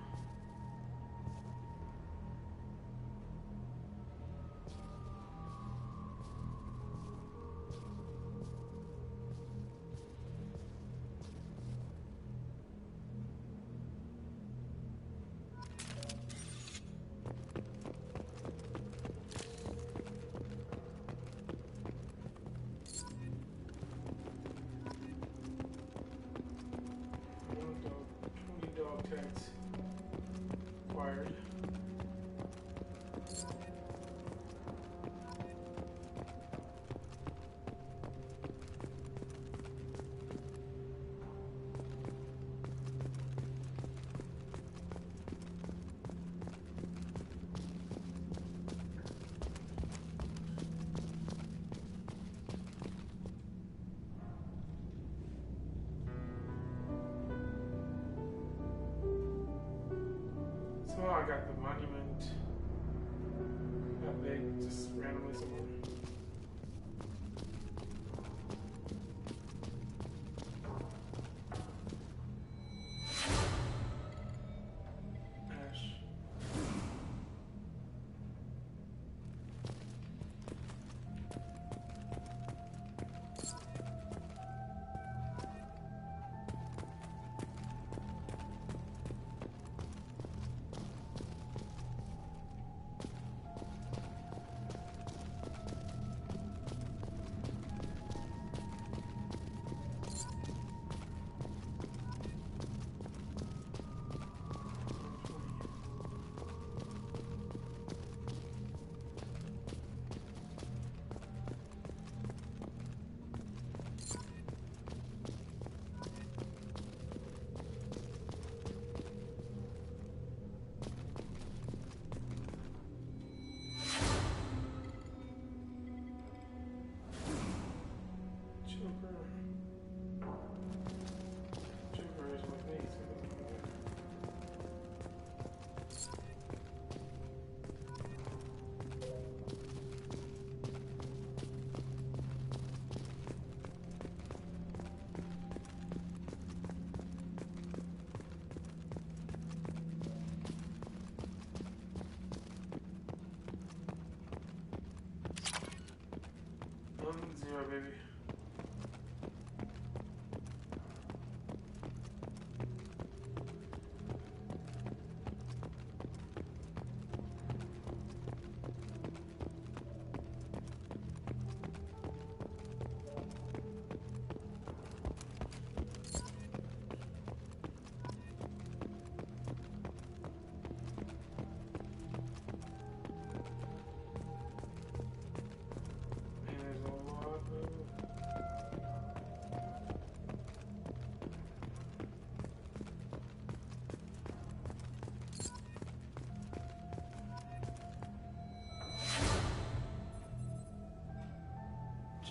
Oh, I got the monument. That big, just randomly somewhere. Zero, baby.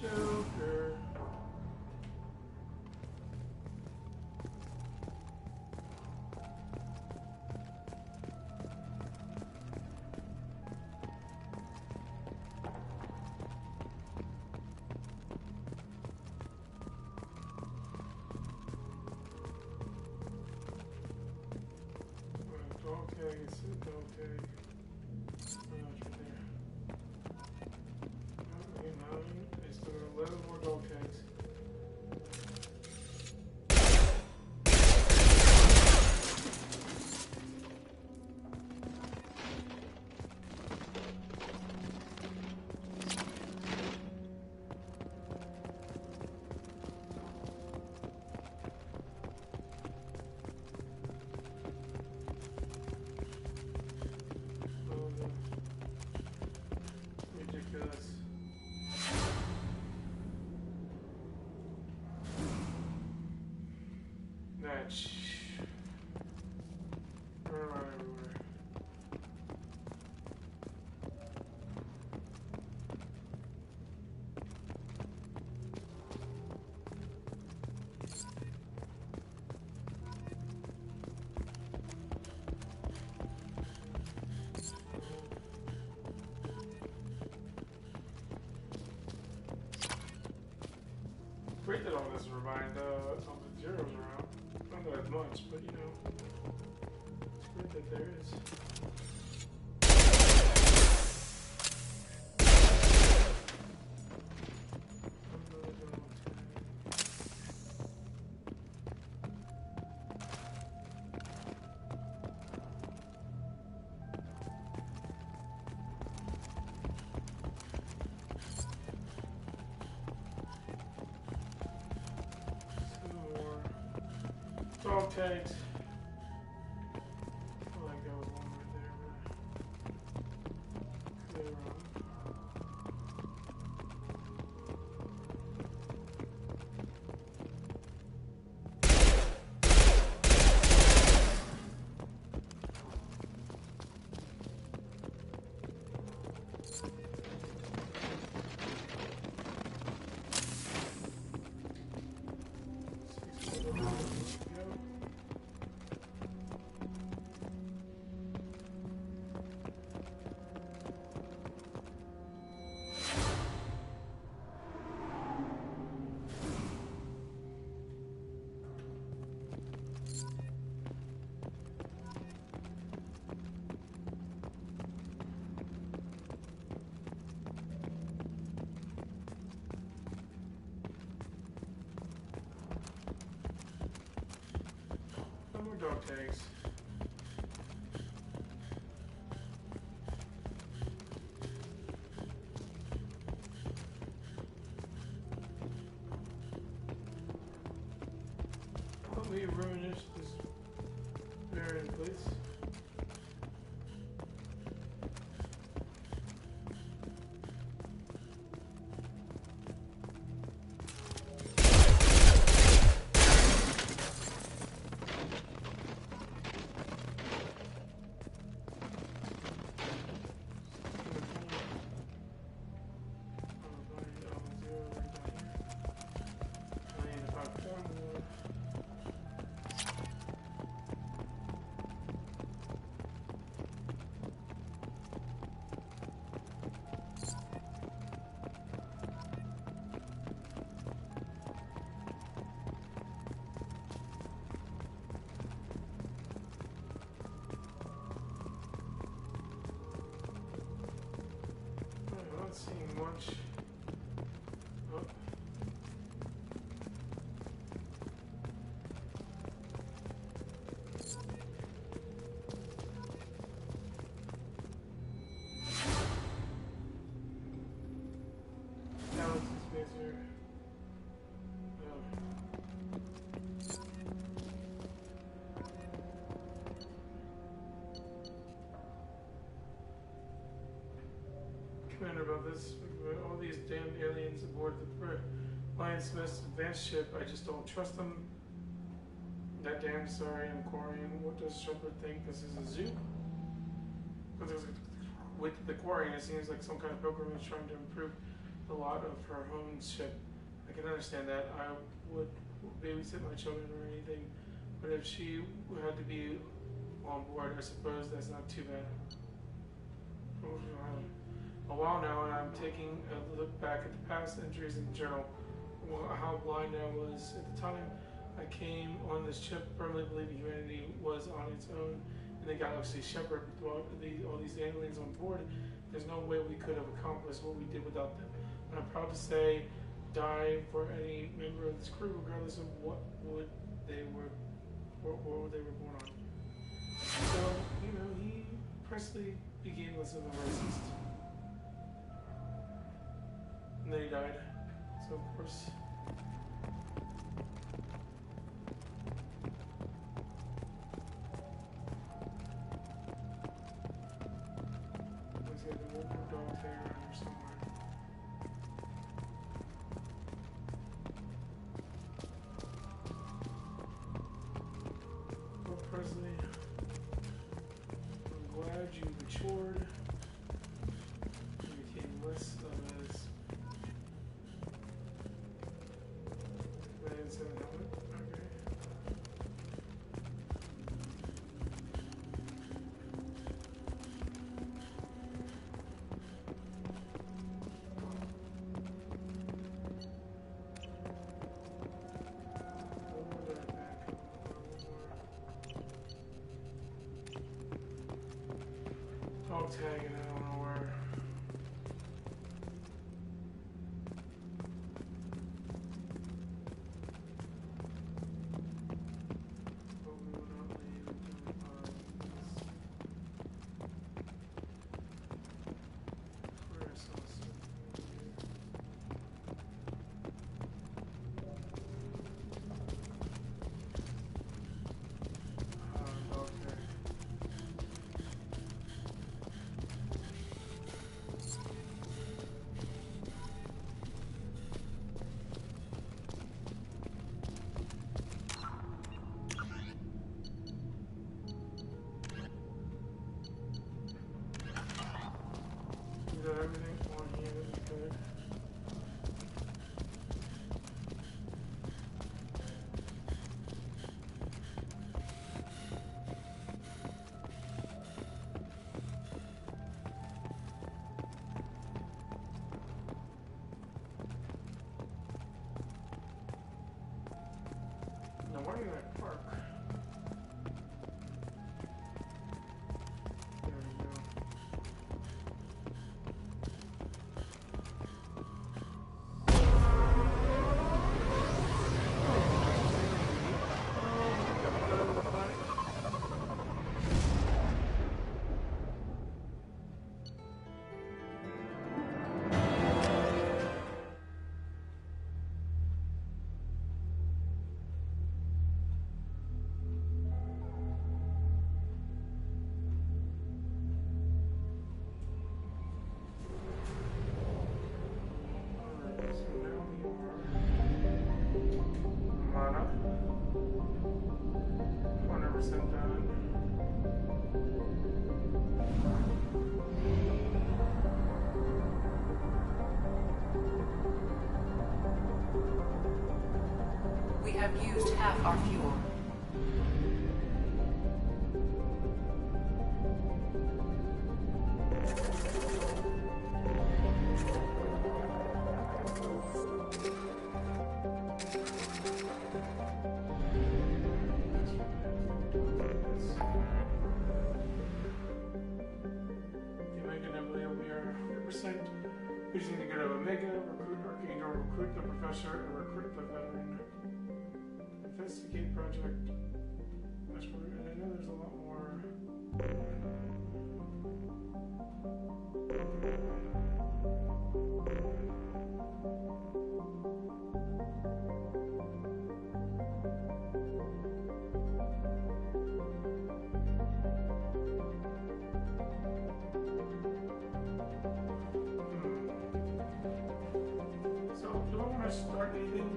Joker. Dog tag, it's a dog tag. There's still 11 more dog tags. Ridiculous. Match. Run around everywhere. Great that all this remind all the zeros around. I'm gonna much, but you know, it's good that there is. Dog tags. Oh, I got one right there. Clear on. Dog tags. Let me ruin this variant, please. Not seeing much. Oh. Balance dispenser. Commander, about this, all these damn aliens aboard the Lion Smith's advanced ship, I just don't trust them. That damn Saurian Quarian, what does Shepard think? This is a zoo? Because with the Quarian, it seems like some kind of program is trying to improve the lot of her own ship. I can understand that. I would babysit my children or anything, but if she had to be on board, I suppose that's not too bad. A while now, and I'm taking a look back at the past entries in the journal. How blind I was at the time I came on this ship, firmly believing humanity was on its own in the galaxy. Shepard, with all these aliens on board, there's no way we could have accomplished what we did without them. And I'm proud to say, die for any member of this crew, regardless of what they were born on. So, you know, he Presley became less of a racist. And then he died. So, of course. Let's get the local dog tag around here somewhere. Well, Presley, I'm glad you matured. You became less of a man in a helmet. Armada. 100% done. We have used half our fuel. We just need to go to Omega, recruit Archangel, recruit the professor, and recruit the veteran. Investigate project. And I know there's a lot more. Start anything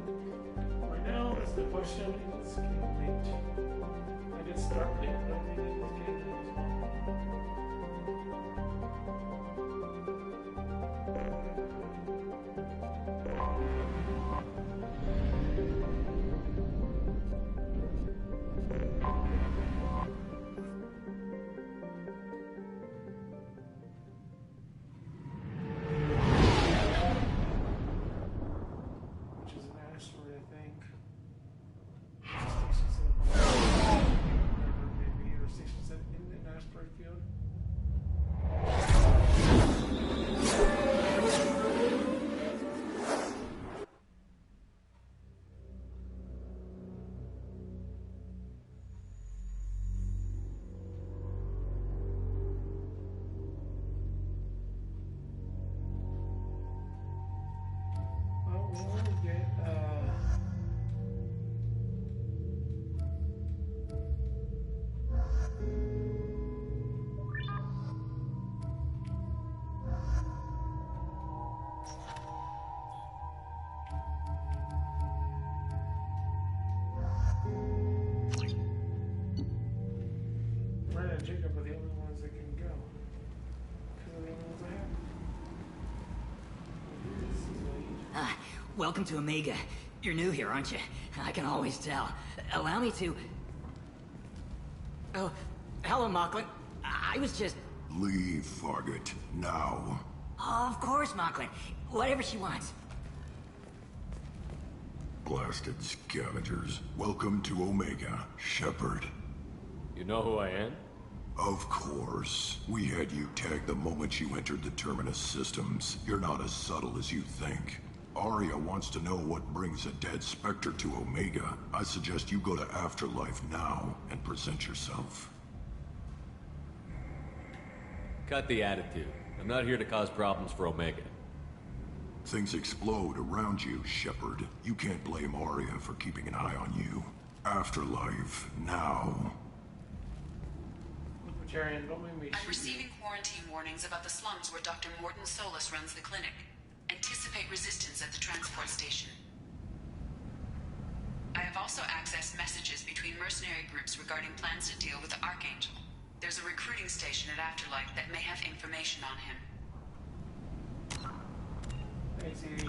right now? That's the question. It's getting late. I did start late, but I think it's getting late as well. Jacob are the only ones that can go. Because they're the only ones I have. Welcome to Omega. You're new here, aren't you? I can always tell. Allow me to... Oh, hello, Mocklin. I was just... Leave, Fargate. Now. Oh, of course, Mocklin. Whatever she wants. Blasted scavengers. Welcome to Omega, Shepard. You know who I am? Of course. We had you tagged the moment you entered the Terminus systems. You're not as subtle as you think. Aria wants to know what brings a dead Spectre to Omega. I suggest you go to Afterlife now and present yourself. Cut the attitude. I'm not here to cause problems for Omega. Things explode around you, Shepard. You can't blame Aria for keeping an eye on you. Afterlife now. I'm receiving quarantine warnings about the slums where Dr. Mordin Solus runs the clinic. Anticipate resistance at the transport station. I have also accessed messages between mercenary groups regarding plans to deal with the Archangel. There's a recruiting station at Afterlife that may have information on him. Thanks, Edie.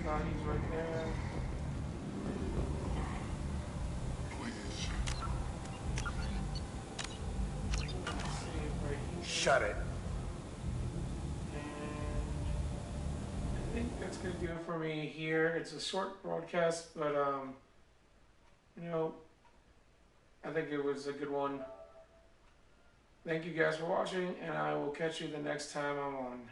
He's right there. Shut it. And I think that's gonna do it for me here. It's a short broadcast, but you know, I think it was a good one. Thank you guys for watching, and I will catch you the next time I'm on.